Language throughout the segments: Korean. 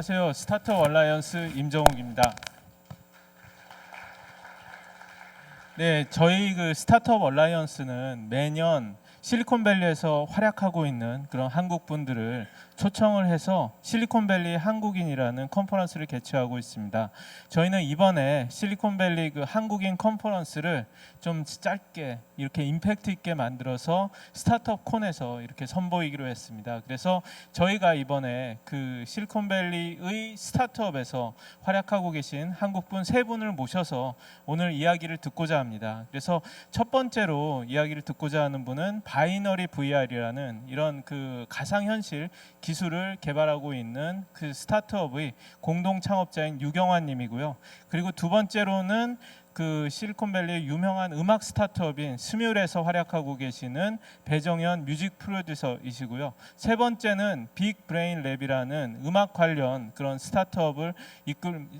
안녕하세요. 스타트업 얼라이언스 임정욱입니다. 네, 저희 스타트업 얼라이언스는 매년 실리콘밸리에서 활약하고 있는 그런 한국 분들을 초청을 해서 실리콘밸리 한국인이라는 컨퍼런스를 개최하고 있습니다. 저희는 이번에 실리콘밸리 한국인 컨퍼런스를 좀 짧게 이렇게 임팩트 있게 만들어서 스타트업 콘에서 이렇게 선보이기로 했습니다. 그래서 저희가 이번에 실리콘밸리의 스타트업에서 활약하고 계신 한국분 세 분을 모셔서 오늘 이야기를 듣고자 합니다. 그래서 첫 번째로 이야기를 듣고자 하는 분은 바이너리 VR이라는 이런 가상현실 기술을 개발하고 있는 스타트업의 공동 창업자인 유경환 님이고요. 그리고 두 번째로는 실리콘밸리의 유명한 음악 스타트업인 스뮬에서 활약하고 계시는 배정현 뮤직 프로듀서이시고요. 세 번째는 빅브레인 랩이라는 음악 관련 그런 스타트업을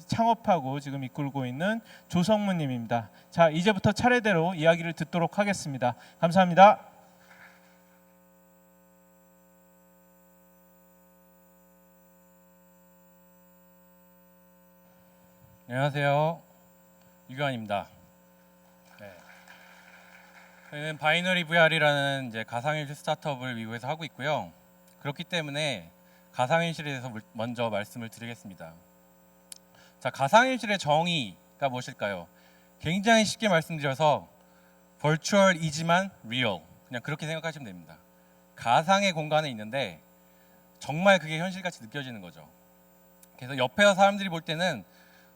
창업하고 지금 이끌고 있는 조성문 님입니다. 자, 이제부터 차례대로 이야기를 듣도록 하겠습니다. 감사합니다. 안녕하세요. 유경환입니다. 저희는 바이너리 VR이라는 가상현실 스타트업을 미국에서 하고 있고요. 그렇기 때문에 가상현실에 대해서 먼저 말씀을 드리겠습니다. 자, 가상현실의 정의가 무엇일까요? 굉장히 쉽게 말씀드려서 virtual이지만 real, 그냥 그렇게 생각하시면 됩니다. 가상의 공간에 있는데 정말 그게 현실같이 느껴지는 거죠. 그래서 옆에서 사람들이 볼 때는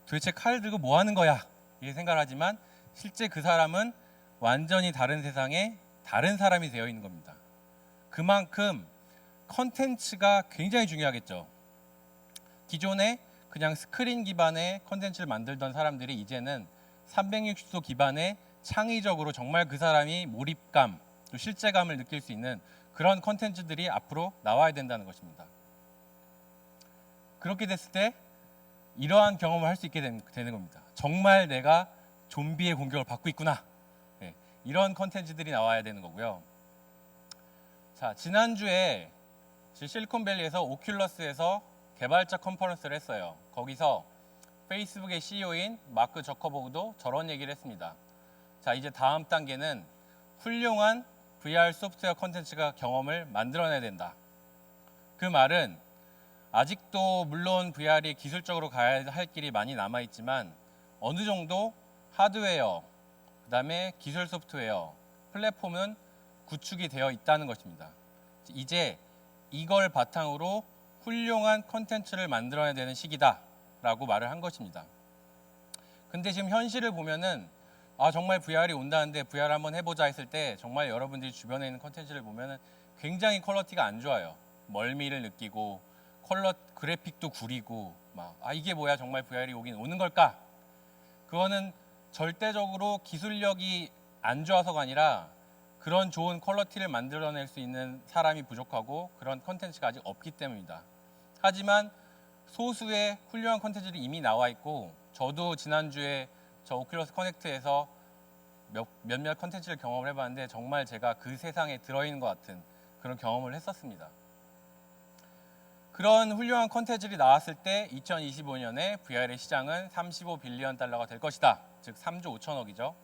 도대체 칼을 들고 뭐 하는 거야? 이렇게 생각을 하지만 실제 그 사람은 완전히 다른 세상에 다른 사람이 되어 있는 겁니다. 그만큼 컨텐츠가 굉장히 중요하겠죠. 기존에 그냥 스크린 기반의 컨텐츠를 만들던 사람들이 이제는 360도 기반의 창의적으로 정말 그 사람이 몰입감, 또 실제감을 느낄 수 있는 그런 컨텐츠들이 앞으로 나와야 된다는 것입니다. 그렇게 됐을 때 이러한 경험을 할 수 있게 되는 겁니다. 정말 내가 좀비의 공격을 받고 있구나. 이런 컨텐츠들이 나와야 되는 거고요. 자, 지난주에 실리콘밸리에서 오큘러스에서 개발자 컨퍼런스를 했어요. 거기서 페이스북의 CEO인 마크 저커버그도 저런 얘기를 했습니다. 자, 이제 다음 단계는 훌륭한 VR 소프트웨어 컨텐츠가 경험을 만들어내야 된다. 그 말은 아직도 물론 VR이 기술적으로 가야 할 길이 많이 남아있지만 어느 정도 하드웨어, 그 다음에 기술 소프트웨어, 플랫폼은 구축이 되어 있다는 것입니다. 이제 이걸 바탕으로 훌륭한 컨텐츠를 만들어야 되는 시기다 라고 말을 한 것입니다. 근데 지금 현실을 보면은 정말 VR이 온다는데 VR 한번 해보자 했을 때 정말 여러분들이 주변에 있는 컨텐츠를 보면은 굉장히 퀄리티가 안 좋아요. 멀미를 느끼고 그래픽도 구리고 이게 뭐야, 정말 VR이 오긴 오는 걸까? 그거는 절대적으로 기술력이 안 좋아서가 아니라 그런 좋은 퀄리티를 만들어낼 수 있는 사람이 부족하고 그런 컨텐츠가 아직 없기 때문입니다. 하지만 소수의 훌륭한 컨텐츠들이 이미 나와 있고, 저도 지난주에 저 오큘러스 커넥트에서 몇몇 컨텐츠를 경험을 해봤는데 정말 제가 그 세상에 들어있는 것 같은 그런 경험을 했었습니다. 그런 훌륭한 컨텐츠들이 나왔을 때 2025년에 VR의 시장은 35빌리언 달러가 될 것이다. 즉 3조 5천억이죠.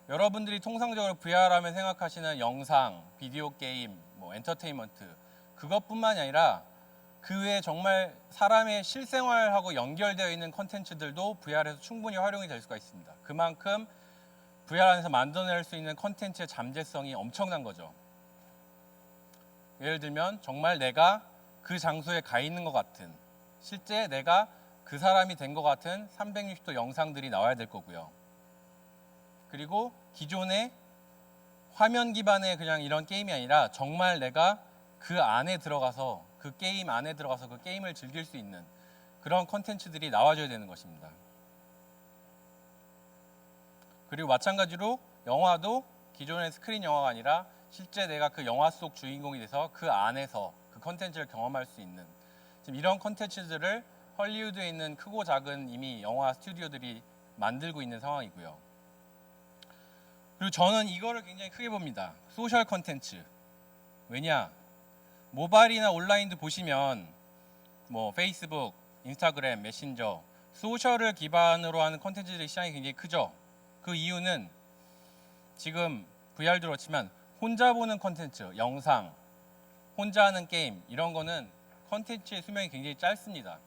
여러분들이 통상적으로 VR 하면 생각하시는 영상, 비디오 게임, 엔터테인먼트, 그것뿐만이 아니라 그 외에 정말 사람의 실생활하고 연결되어 있는 컨텐츠들도 VR에서 충분히 활용이 될 수가 있습니다. 그만큼 VR 안에서 만들어낼 수 있는 컨텐츠의 잠재성이 엄청난 거죠. 예를 들면 정말 내가 그 장소에 가 있는 것 같은, 실제 내가 그 사람이 된 것 같은 360도 영상들이 나와야 될 거고요. 그리고 기존의 화면 기반의 그냥 이런 게임이 아니라 정말 내가 그 안에 들어가서 그 게임 안에 들어가서 그 게임을 즐길 수 있는 그런 컨텐츠들이 나와줘야 되는 것입니다. 그리고 마찬가지로 영화도 기존의 스크린 영화가 아니라 실제 내가 그 영화 속 주인공이 돼서 그 안에서 그 컨텐츠를 경험할 수 있는 지금 이런 컨텐츠들을 헐리우드에 있는 크고 작은 이미 영화 스튜디오들이 만들고 있는 상황이고요. 그리고 저는 이거를 굉장히 크게 봅니다. 소셜 컨텐츠. 왜냐? 모바일이나 온라인도 보시면 뭐 페이스북, 인스타그램, 메신저, 소셜을 기반으로 하는 컨텐츠들의 시장이 굉장히 크죠. 그 이유는 지금 VR도 그렇지만 혼자 보는 컨텐츠, 영상, 혼자 하는 게임 이런 거는 컨텐츠의 수명이 굉장히 짧습니다.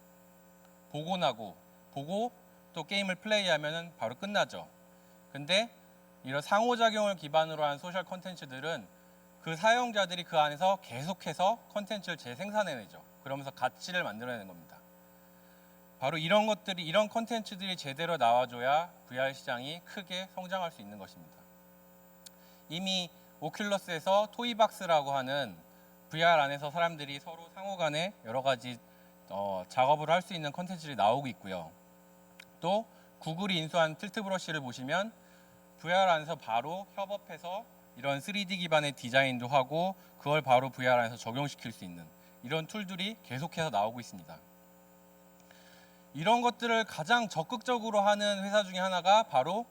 보고 나고 보고 또 게임을 플레이하면 바로 끝나죠. 근데 이런 상호작용을 기반으로 한 소셜 컨텐츠들은 그 사용자들이 그 안에서 계속해서 컨텐츠를 재생산해내죠. 그러면서 가치를 만들어내는 겁니다. 바로 이런 것들이 이런 컨텐츠들이 제대로 나와줘야 VR 시장이 크게 성장할 수 있는 것입니다. 이미 오큘러스에서 토이박스라고 하는 VR 안에서 사람들이 서로 상호간에 여러 가지 작업을 할 수 있는 컨텐츠들이 나오고 있고요. 또 구글이 인수한 틸트브러쉬를 보시면 VR 안에서 바로 협업해서 이런 3D 기반의 디자인도 하고 그걸 바로 VR 안에서 적용시킬 수 있는 이런 툴들이 계속해서 나오고 있습니다. 이런 것들을 가장 적극적으로 하는 회사 중에 하나가 바로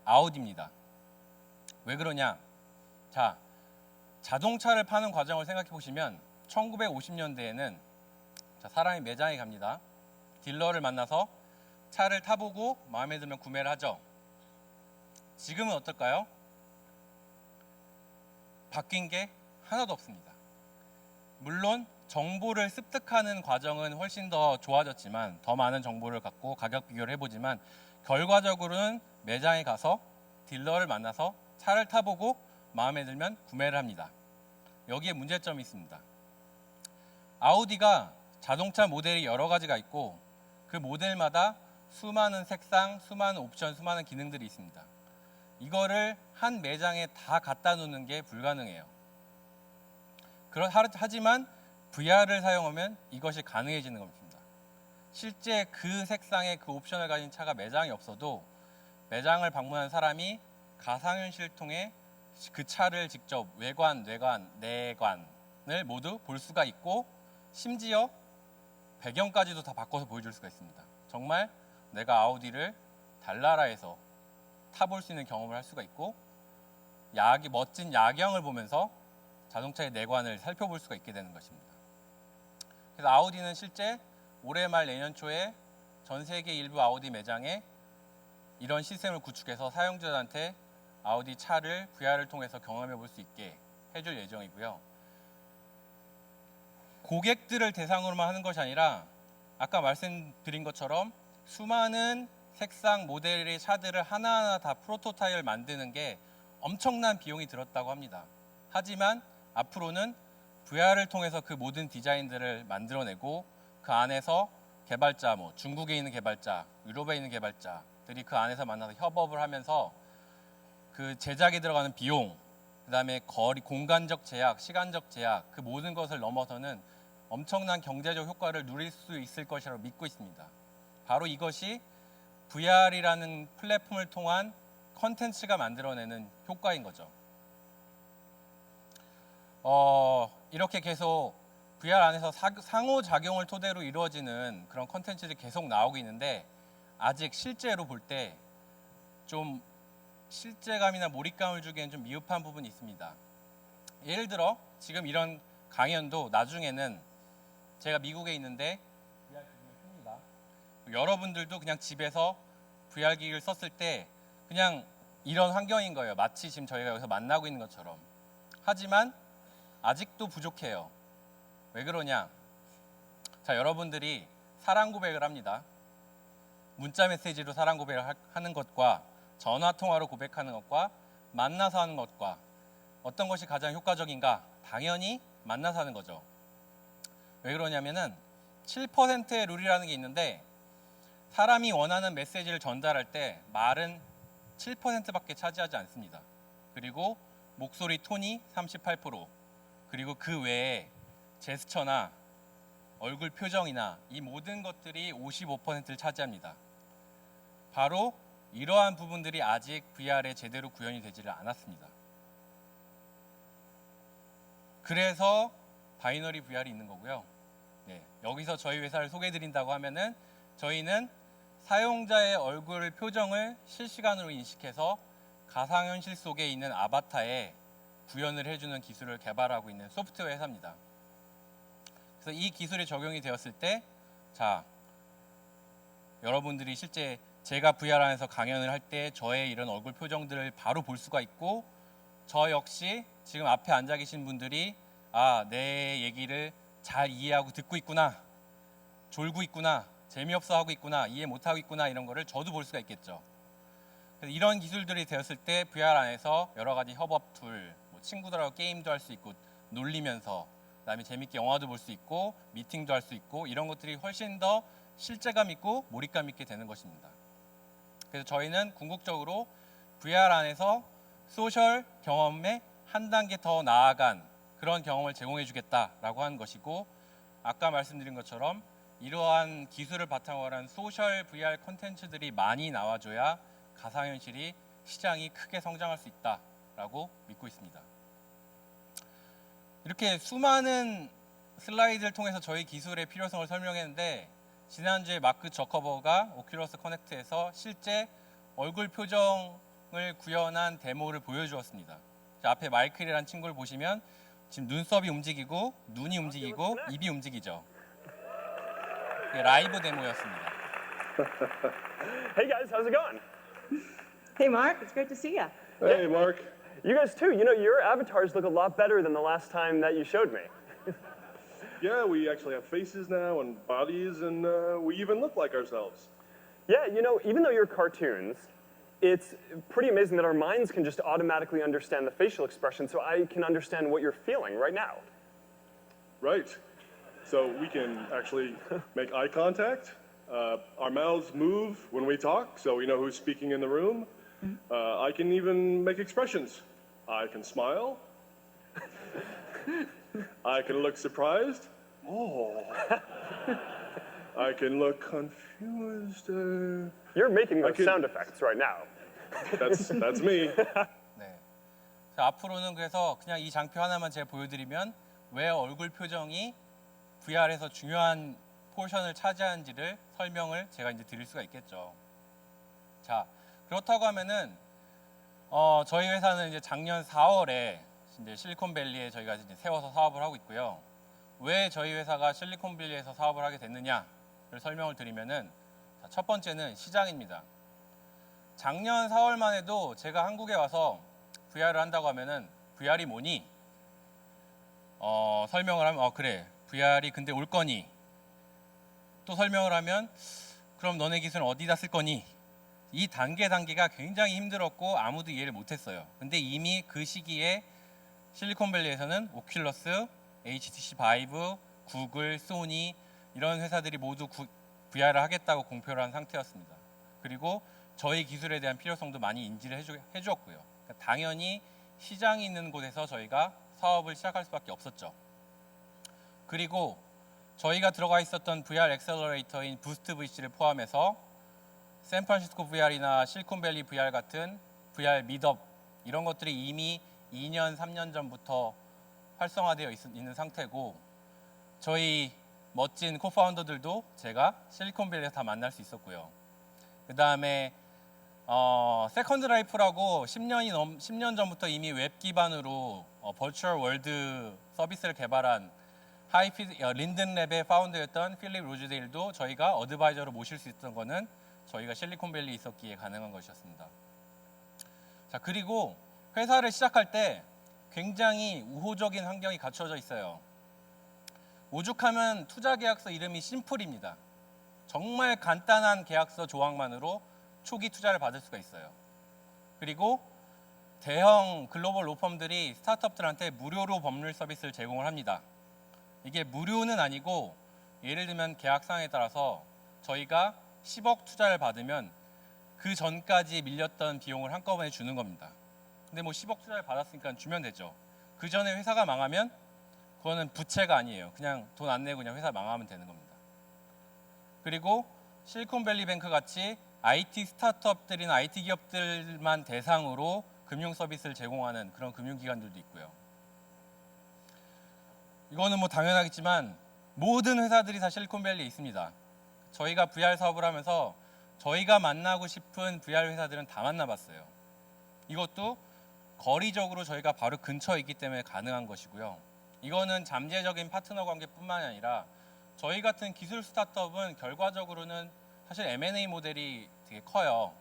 아우디입니다. 왜 그러냐? 자, 자동차를 파는 과정을 생각해 보시면 1950년대에는 사람이 매장에 갑니다. 딜러를 만나서 차를 타보고 마음에 들면 구매를 하죠. 지금은 어떨까요? 바뀐 게 하나도 없습니다. 물론 정보를 습득하는 과정은 훨씬 더 좋아졌지만 더 많은 정보를 갖고 가격 비교를 해보지만 결과적으로는 매장에 가서 딜러를 만나서 차를 타보고 마음에 들면 구매를 합니다. 여기에 문제점이 있습니다. 아우디가 자동차 모델이 여러 가지가 있고 그 모델마다 수많은 색상, 수많은 옵션, 수많은 기능들이 있습니다. 이거를 한 매장에 다 갖다 놓는 게 불가능해요. 하지만 VR을 사용하면 이것이 가능해지는 겁니다. 실제 그 색상의 그 옵션을 가진 차가 매장에 없어도 매장을 방문한 사람이 가상현실을 통해 그 차를 직접 외관, 내관을 모두 볼 수가 있고 심지어 배경까지도 다 바꿔서 보여줄 수가 있습니다. 정말 내가 아우디를 달나라에서 타볼 수 있는 경험을 할 수가 있고 멋진 야경을 보면서 자동차의 내관을 살펴볼 수가 있게 되는 것입니다. 그래서 아우디는 실제 올해 말 내년 초에 전 세계 일부 아우디 매장에 이런 시스템을 구축해서 사용자들한테 아우디 차를 VR을 통해서 경험해 볼 수 있게 해줄 예정이고요. 고객들을 대상으로만 하는 것이 아니라 아까 말씀드린 것처럼 수많은 색상 모델의 차들을 하나하나 다 프로토타입을 만드는 게 엄청난 비용이 들었다고 합니다. 하지만 앞으로는 VR을 통해서 그 모든 디자인들을 만들어내고 그 안에서 개발자, 중국에 있는 개발자, 유럽에 있는 개발자들이 그 안에서 만나서 협업을 하면서 그 제작에 들어가는 비용, 그 다음에 거리, 공간적 제약, 시간적 제약 그 모든 것을 넘어서는 엄청난 경제적 효과를 누릴 수 있을 것이라고 믿고 있습니다. 바로 이것이 VR이라는 플랫폼을 통한 컨텐츠가 만들어내는 효과인 거죠. 이렇게 계속 VR 안에서 상호작용을 토대로 이루어지는 그런 컨텐츠들이 계속 나오고 있는데 아직 실제로 볼 때 좀 실제감이나 몰입감을 주기엔 좀 미흡한 부분이 있습니다. 예를 들어 지금 이런 강연도 나중에는 제가 미국에 있는데 VR 기기를 씁니다. 여러분들도 그냥 집에서 VR 기기를 썼을 때 그냥 이런 환경인 거예요. 마치 지금 저희가 여기서 만나고 있는 것처럼. 하지만 아직도 부족해요. 왜 그러냐? 자, 여러분들이 사랑 고백을 합니다. 문자 메시지로 사랑 고백을 하는 것과 전화 통화로 고백하는 것과 만나서 하는 것과 어떤 것이 가장 효과적인가? 당연히 만나서 하는 거죠. 왜 그러냐면은 7%의 룰이라는 게 있는데 사람이 원하는 메시지를 전달할 때 말은 7%밖에 차지하지 않습니다. 그리고 목소리 톤이 38%, 그리고 그 외에 제스처나 얼굴 표정이나 이 모든 것들이 55%를 차지합니다. 바로 이러한 부분들이 아직 VR에 제대로 구현이 되지를 않았습니다. 그래서 바이너리 VR이 있는 거고요. 네, 여기서 저희 회사를 소개해드린다고 하면은 저희는 사용자의 얼굴 표정을 실시간으로 인식해서 가상현실 속에 있는 아바타에 구현을 해주는 기술을 개발하고 있는 소프트웨어 회사입니다. 그래서 이 기술이 적용이 되었을 때, 자, 여러분들이 실제 제가 VR 안에서 강연을 할 때 저의 이런 얼굴 표정들을 바로 볼 수가 있고, 저 역시 지금 앞에 앉아 계신 분들이 내 얘기를 잘 이해하고 듣고 있구나, 졸고 있구나, 재미없어 하고 있구나, 이해 못하고 있구나, 이런 거를 저도 볼 수가 있겠죠. 그래서 이런 기술들이 되었을 때 VR 안에서 여러 가지 협업 툴, 친구들하고 게임도 할 수 있고, 놀리면서 그다음에 재밌게 영화도 볼 수 있고, 미팅도 할 수 있고, 이런 것들이 훨씬 더 실제감 있고 몰입감 있게 되는 것입니다. 그래서 저희는 궁극적으로 VR 안에서 소셜 경험에 한 단계 더 나아간 그런 경험을 제공해 주겠다라고 하는 것이고, 아까 말씀드린 것처럼 이러한 기술을 바탕으로 한 소셜 VR 콘텐츠들이 많이 나와줘야 가상현실이 시장이 크게 성장할 수 있다라고 믿고 있습니다. 이렇게 수많은 슬라이드를 통해서 저희 기술의 필요성을 설명했는데, 지난주에 마크 저커버가 오큘러스 커넥트에서 실제 얼굴 표정을 구현한 데모를 보여주었습니다. 앞에 마이클이라는 친구를 보시면 지금 눈썹이 움직이고 눈이 움직이고 입이 움직이죠. 라이브 데모였습니다. Hey guys, how's it going? Hey, Mark, it's great to see you. Hey, Mark. You guys too. You know, your avatars look a lot better than the last time that you showed me. Yeah, we actually have faces now and bodies, and we even look like ourselves. Yeah, you know, even though you're cartoons, it's pretty amazing that our minds can just automatically understand the facial expression, so I can understand what you're feeling right now. Right. So we can actually make eye contact. Our mouths move when we talk, so we know who's speaking in the room. I can even make expressions. I can smile. I can look surprised. Oh. I can look confused. You're making those I can- sound effects right now. That's me. 네. 자, 앞으로는 그래서 그냥 이 장표 하나만 제가 보여드리면 왜 얼굴 표정이 VR에서 중요한 포션을 차지하는지를 설명을 제가 이제 드릴 수가 있겠죠. 자, 그렇다고 하면은 저희 회사는 이제 작년 4월에 이제 실리콘밸리에 저희가 이제 세워서 사업을 하고 있고요. 왜 저희 회사가 실리콘밸리에서 사업을 하게 됐느냐를 설명을 드리면은, 자, 첫 번째는 시장입니다. 작년 4월만 해도 제가 한국에 와서 VR을 한다고 하면은 VR이 뭐니? 설명을 하면 그래, VR이 근데 올 거니? 또 설명을 하면 그럼 너네 기술은 어디다 쓸 거니? 이 단계가 굉장히 힘들었고 아무도 이해를 못했어요. 근데 이미 그 시기에 실리콘밸리에서는 오큘러스, HTC 바이브, 구글, 소니 이런 회사들이 모두 VR을 하겠다고 공표를 한 상태였습니다. 그리고 저희 기술에 대한 필요성도 많이 인지를 해주었고요. 그러니까 당연히 시장이 있는 곳에서 저희가 사업을 시작할 수밖에 없었죠. 그리고 저희가 들어가 있었던 VR 엑셀러레이터인 부스트 VC를 포함해서 샌프란시스코 VR이나 실리콘밸리 VR 같은 VR 미드업 이런 것들이 이미 2년, 3년 전부터 활성화되어 있는 상태고, 저희 멋진 코파운더들도 제가 실리콘밸리에서 다 만날 수 있었고요. 그 다음에 세컨드 라이프라고 10년 전부터 이미 웹 기반으로 버추얼 월드 서비스를 개발한 린든랩의 파운더였던 필립 로즈데일도 저희가 어드바이저로 모실 수 있었던 거는 저희가 실리콘밸리에 있었기에 가능한 것이었습니다. 자, 그리고 회사를 시작할 때 굉장히 우호적인 환경이 갖춰져 있어요. 오죽하면 투자 계약서 이름이 심플입니다. 정말 간단한 계약서 조항만으로 초기 투자를 받을 수가 있어요. 그리고 대형 글로벌 로펌들이 스타트업들한테 무료로 법률 서비스를 제공을 합니다. 이게 무료는 아니고, 예를 들면 계약상에 따라서 저희가 10억 투자를 받으면 그 전까지 밀렸던 비용을 한꺼번에 주는 겁니다. 근데 뭐 10억 투자를 받았으니까 주면 되죠. 그 전에 회사가 망하면 그거는 부채가 아니에요. 그냥 돈 안 내고 그냥 회사 망하면 되는 겁니다. 그리고 실리콘밸리뱅크 같이 IT 스타트업들이나 IT 기업들만 대상으로 금융 서비스를 제공하는 그런 금융기관들도 있고요. 이거는 뭐 당연하겠지만 모든 회사들이 다 실리콘밸리에 있습니다. 저희가 VR 사업을 하면서 저희가 만나고 싶은 VR 회사들은 다 만나봤어요. 이것도 거리적으로 저희가 바로 근처에 있기 때문에 가능한 것이고요. 이거는 잠재적인 파트너 관계뿐만이 아니라 저희 같은 기술 스타트업은 결과적으로는 사실 M&A 모델이 되게 커요.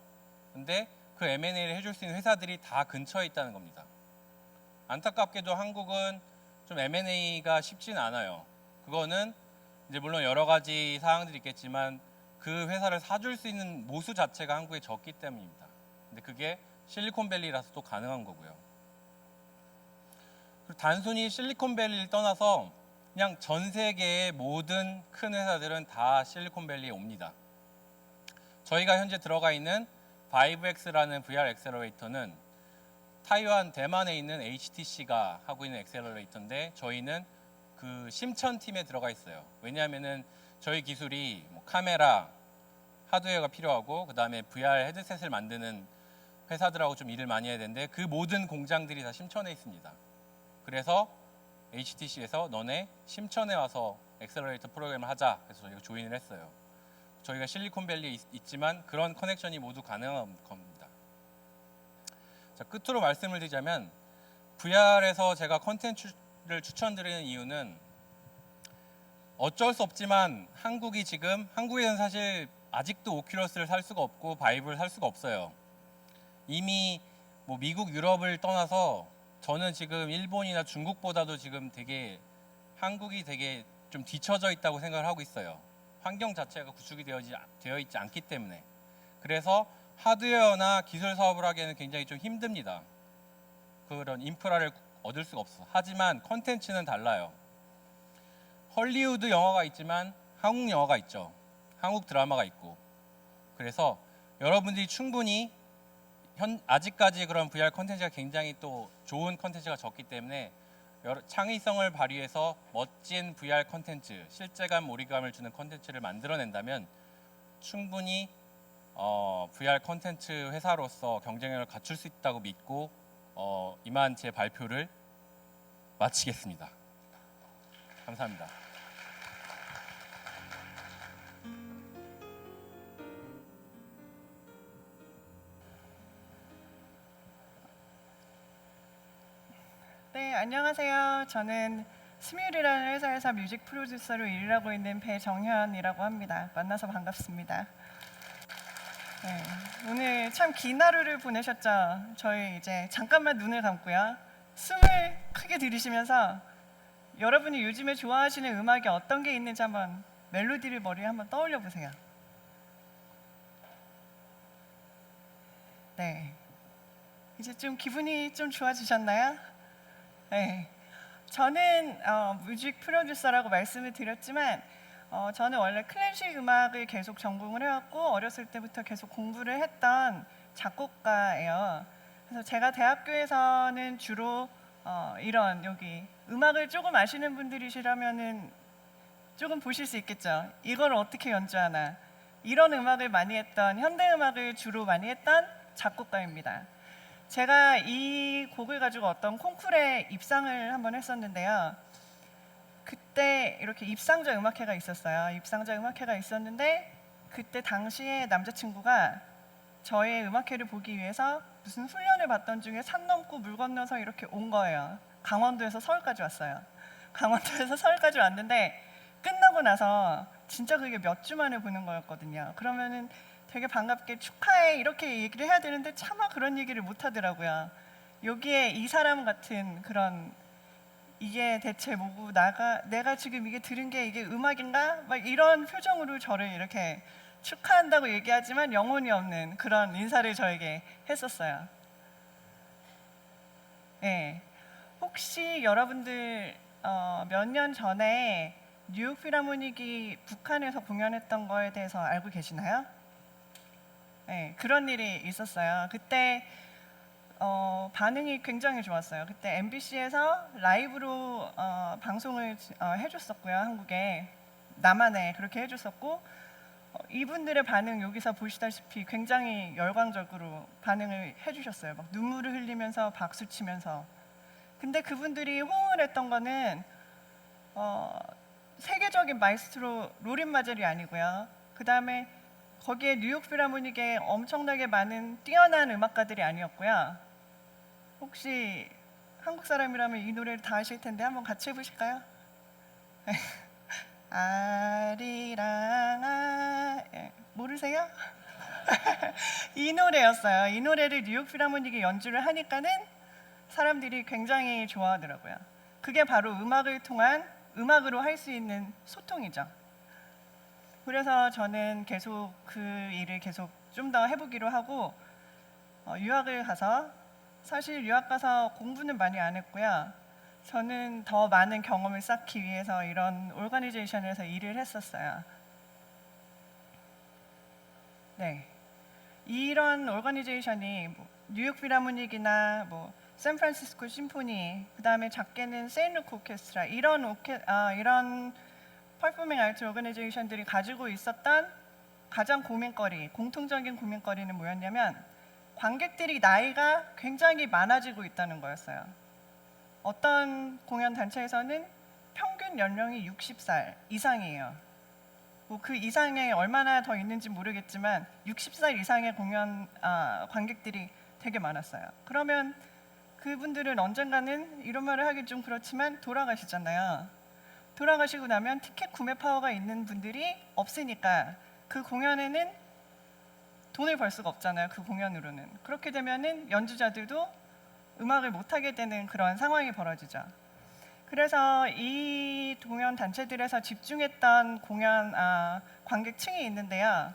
근데 그 M&A를 해줄 수 있는 회사들이 다 근처에 있다는 겁니다. 안타깝게도 한국은 좀 M&A가 쉽지는 않아요. 그거는 이제 물론 여러 가지 사항들이 있겠지만 그 회사를 사줄 수 있는 모수 자체가 한국에 적기 때문입니다. 근데 그게 실리콘밸리라서 또 가능한 거고요. 그리고 단순히 실리콘밸리를 떠나서 그냥 전 세계의 모든 큰 회사들은 다 실리콘밸리에 옵니다. 저희가 현재 들어가 있는 바이브X라는 VR 엑셀러레이터는 타이완, 대만에 있는 HTC가 하고 있는 엑셀러레이터인데 저희는 그 심천팀에 들어가 있어요. 왜냐하면은 저희 기술이 뭐 카메라, 하드웨어가 필요하고 그 다음에 VR 헤드셋을 만드는 회사들하고 좀 일을 많이 해야 되는데 그 모든 공장들이 다 심천에 있습니다. 그래서 HTC에서 너네 심천에 와서 엑셀러레이터 프로그램을 하자 해서 저희가 조인을 했어요. 저희가 실리콘밸리에 있지만 그런 커넥션이 모두 가능한 겁니다. 자, 끝으로 말씀을 드리자면 VR에서 제가 컨텐츠를 추천드리는 이유는 어쩔 수 없지만 한국에는 사실 아직도 오큘러스를 살 수가 없고 바이브를 살 수가 없어요. 이미 뭐 미국, 유럽을 떠나서 저는 지금 일본이나 중국보다도 지금 한국이 되게 좀 뒤처져 있다고 생각을 하고 있어요. 환경 자체가 구축이 되어 있지 않기 때문에. 그래서 하드웨어나 기술 사업을 하기에는 굉장히 좀 힘듭니다. 그런 인프라를 얻을 수가 없어. 하지만 컨텐츠는 달라요. 헐리우드 영화가 있지만 한국 영화가 있죠. 한국 드라마가 있고. 그래서 여러분들이 충분히 아직까지 그런 VR 컨텐츠가 굉장히 또 좋은 컨텐츠가 적기 때문에 창의성을 발휘해서 멋진 VR 컨텐츠, 실제감, 몰입감을 주는 컨텐츠를 만들어낸다면 충분히 VR 컨텐츠 회사로서 경쟁력을 갖출 수 있다고 믿고 이만 제 발표를 마치겠습니다. 감사합니다. 네, 안녕하세요. 저는 스뮬이라는 회사에서 뮤직 프로듀서로 일을 하고 있는 배정현이라고 합니다. 만나서 반갑습니다. 네, 오늘 참 긴 하루를 보내셨죠? 저희 이제 잠깐만 눈을 감고요. 숨을 크게 들이쉬면서 여러분이 요즘에 좋아하시는 음악이 어떤 게 있는지 한번 멜로디를 머리에 한번 떠올려 보세요. 네, 이제 좀 기분이 좀 좋아지셨나요? 네, 저는 뮤직 프로듀서라고 말씀을 드렸지만 저는 원래 클래식 음악을 계속 전공을 해왔고 어렸을 때부터 계속 공부를 했던 작곡가예요. 그래서 제가 대학교에서는 주로 이런 여기 음악을 조금 아시는 분들이시라면은 조금 보실 수 있겠죠. 이걸 어떻게 연주하나 이런 음악을 많이 했던 현대 음악을 주로 많이 했던 작곡가입니다. 제가 이 곡을 가지고 어떤 콩쿠르에 입상을 한번 했었는데요. 그때 이렇게 입상자 음악회가 있었어요. 입상자 음악회가 있었는데 그때 당시에 남자친구가 저의 음악회를 보기 위해서 무슨 훈련을 받던 중에 산 넘고 물 건너서 이렇게 온 거예요. 강원도에서 서울까지 왔어요. 강원도에서 서울까지 왔는데 끝나고 나서 진짜 그게 몇 주 만에 보는 거였거든요. 그러면은 되게 반갑게 축하해 이렇게 얘기를 해야 되는데 차마 그런 얘기를 못 하더라고요. 여기에 이 사람 같은 그런 이게 대체 뭐고 내가 지금 이게 들은 게 이게 음악인가? 막 이런 표정으로 저를 이렇게 축하한다고 얘기하지만 영혼이 없는 그런 인사를 저에게 했었어요. 네. 혹시 여러분들 몇 년 전에 뉴욕 필하모닉이 북한에서 공연했던 거에 대해서 알고 계시나요? 네, 그런 일이 있었어요. 그때 반응이 굉장히 좋았어요. 그때 MBC에서 라이브로 방송을 해줬었고요. 한국에 나만에 그렇게 해줬었고 이분들의 반응 여기서 보시다시피 굉장히 열광적으로 반응을 해주셨어요. 막 눈물을 흘리면서 박수 치면서. 근데 그분들이 호응을 했던 거는 세계적인 마이스트로 로린 마젤이 아니고요. 그 다음에 거기에 뉴욕 필하모닉에 엄청나게 많은 뛰어난 음악가들이 아니었고요. 혹시 한국 사람이라면 이 노래를 다 아실 텐데 한번 같이 해보실까요? 아리랑아 모르세요? 이 노래였어요. 이 노래를 뉴욕 필하모닉이 연주를 하니까는 사람들이 굉장히 좋아하더라고요. 그게 바로 음악을 통한 음악으로 할 수 있는 소통이죠. 그래서 저는 계속 그 일을 계속 좀 더 해보기로 하고 유학을 가서 사실 유학 가서 공부는 많이 안 했고요. 저는 더 많은 경험을 쌓기 위해서 이런 오거니제이션에서 일을 했었어요. 네, 이런 오거니제이션이 뉴욕 필하모닉이나 샌프란시스코 심포니, 그 다음에 작게는 세인루크 오케스트라 이런 퍼포밍 아트 오거니제이션들이 가지고 있었던 가장 공통적인 고민거리는 뭐였냐면 관객들이 나이가 굉장히 많아지고 있다는 거였어요. 어떤 공연 단체에서는 평균 연령이 60살 이상이에요. 그 이상에 얼마나 더 있는지 모르겠지만 60살 이상의 관객들이 되게 많았어요. 그러면 그분들은 언젠가는 이런 말을 하기 좀 그렇지만 돌아가시잖아요. 돌아가시고 나면 티켓 구매 파워가 있는 분들이 없으니까 그 공연에는 돈을 벌 수가 없잖아요. 그 공연으로는. 그렇게 되면은 연주자들도 음악을 못하게 되는 그런 상황이 벌어지죠. 그래서 이 공연 단체들에서 집중했던 관객층이 있는데요.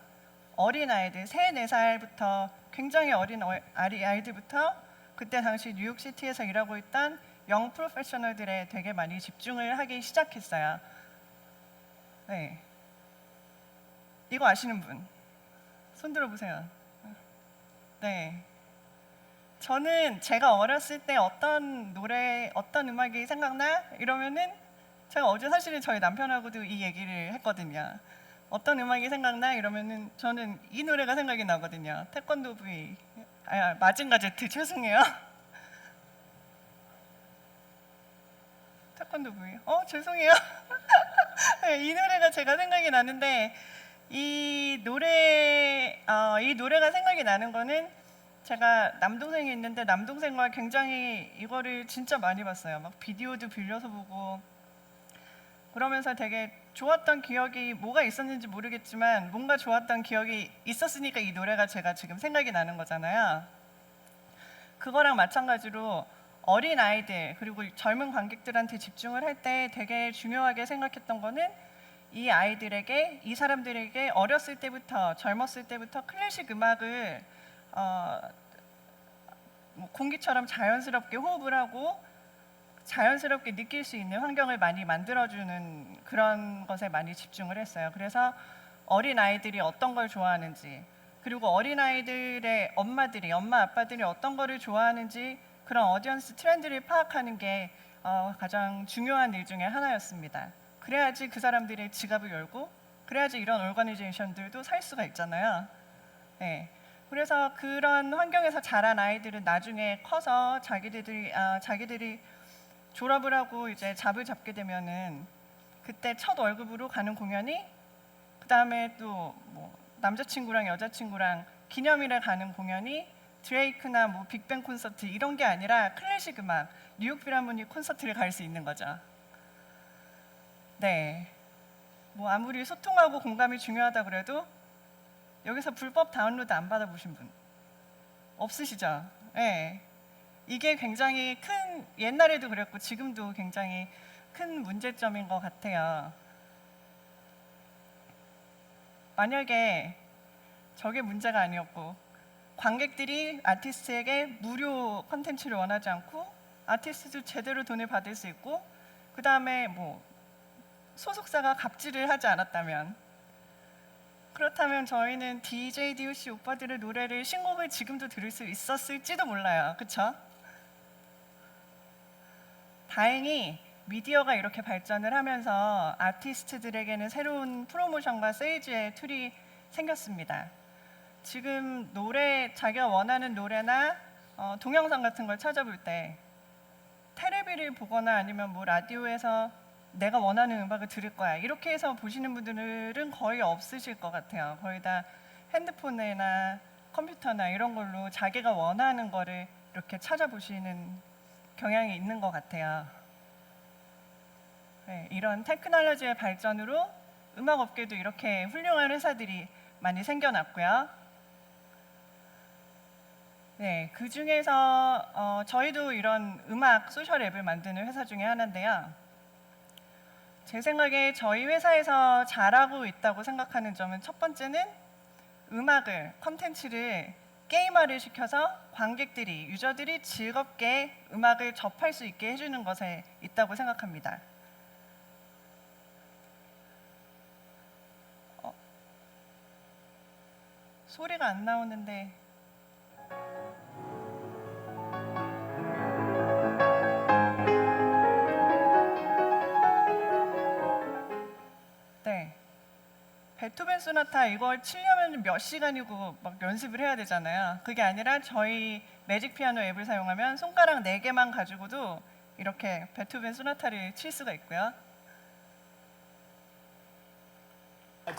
어린아이들, 3, 4살부터 굉장히 어린 아이들부터 그때 당시 뉴욕시티에서 일하고 있던 영 프로페셔널들에 되게 많이 집중을 하기 시작했어요. 네. 이거 아시는 분? 손 들어보세요. 네. 저는 제가 어렸을 때 어떤 노래, 어떤 음악이 생각나? 이러면은 제가 어제 사실은 저희 남편하고도 이 얘기를 했거든요. 어떤 음악이 생각나? 이러면은 저는 이 노래가 생각이 나거든요. 태권도 V, 마징가 제트, 죄송해요. 태권도 V, 죄송해요. 네, 이 노래가 제가 생각이 나는데 이 노래가 생각이 나는 거는 제가 남동생이 있는데 남동생과 굉장히 이거를 진짜 많이 봤어요. 막 비디오도 빌려서 보고 그러면서 되게 좋았던 기억이 뭐가 있었는지 모르겠지만 뭔가 좋았던 기억이 있었으니까 이 노래가 제가 지금 생각이 나는 거잖아요. 그거랑 마찬가지로 어린 아이들 그리고 젊은 관객들한테 집중을 할 때 되게 중요하게 생각했던 거는 이 아이들에게, 이 사람들에게 어렸을 때부터, 젊었을 때부터 클래식 음악을 공기처럼 자연스럽게 호흡을 하고 자연스럽게 느낄 수 있는 환경을 많이 만들어주는 그런 것에 많이 집중을 했어요. 그래서 어린 아이들이 어떤 걸 좋아하는지, 그리고 어린 아이들의 엄마 아빠들이 어떤 거를 좋아하는지 그런 어디언스 트렌드를 파악하는 게 가장 중요한 일 중에 하나였습니다. 그래야지 그 사람들의 지갑을 열고 그래야지 이런 오거니제이션들도 살 수가 있잖아요. 네. 그래서 그런 환경에서 자란 아이들은 나중에 커서 자기들이 졸업을 하고 이제 잡을 잡게 되면은 그때 첫 월급으로 가는 공연이 그 다음에 또 남자친구랑 여자친구랑 기념일에 가는 공연이 드레이크나 빅뱅 콘서트 이런 게 아니라 클래식 음악 뉴욕 필하모닉 콘서트를 갈 수 있는 거죠. 네. 아무리 소통하고 공감이 중요하다 그래도 여기서 불법 다운로드 안 받아보신 분 없으시죠? 네. 이게 굉장히 옛날에도 그랬고 지금도 굉장히 큰 문제점인 것 같아요. 만약에 저게 문제가 아니었고 관객들이 아티스트에게 무료 콘텐츠를 원하지 않고 아티스트도 제대로 돈을 받을 수 있고 그 다음에 소속사가 갑질을 하지 않았다면 그렇다면 저희는 DJ DOC 오빠들의 노래를 신곡을 지금도 들을 수 있었을지도 몰라요. 그쵸? 다행히 미디어가 이렇게 발전을 하면서 아티스트들에게는 새로운 프로모션과 세일즈의 툴이 생겼습니다. 지금 자기가 원하는 노래나 동영상 같은 걸 찾아볼 때 테레비를 보거나 아니면 뭐 라디오에서 내가 원하는 음악을 들을 거야 이렇게 해서 보시는 분들은 거의 없으실 것 같아요. 거의 다 핸드폰이나 컴퓨터나 이런 걸로 자기가 원하는 거를 이렇게 찾아보시는 경향이 있는 것 같아요. 네, 이런 테크놀로지의 발전으로 음악 업계도 이렇게 훌륭한 회사들이 많이 생겨났고요. 네, 그 중에서 저희도 이런 음악 소셜 앱을 만드는 회사 중에 하나인데요. 제 생각에 저희 회사에서 잘하고 있다고 생각하는 점은 첫 번째는 음악을, 컨텐츠를 게임화를 시켜서 관객들이, 유저들이 즐겁게 음악을 접할 수 있게 해주는 것에 있다고 생각합니다. 소리가 안 나오는데 네, 베토벤 소나타 이걸 치려면 몇 시간이고 막 연습을 해야 되잖아요. 그게 아니라 저희 매직 피아노 앱을 사용하면 손가락 4개만 가지고도 이렇게 베토벤 소나타를 칠 수가 있고요.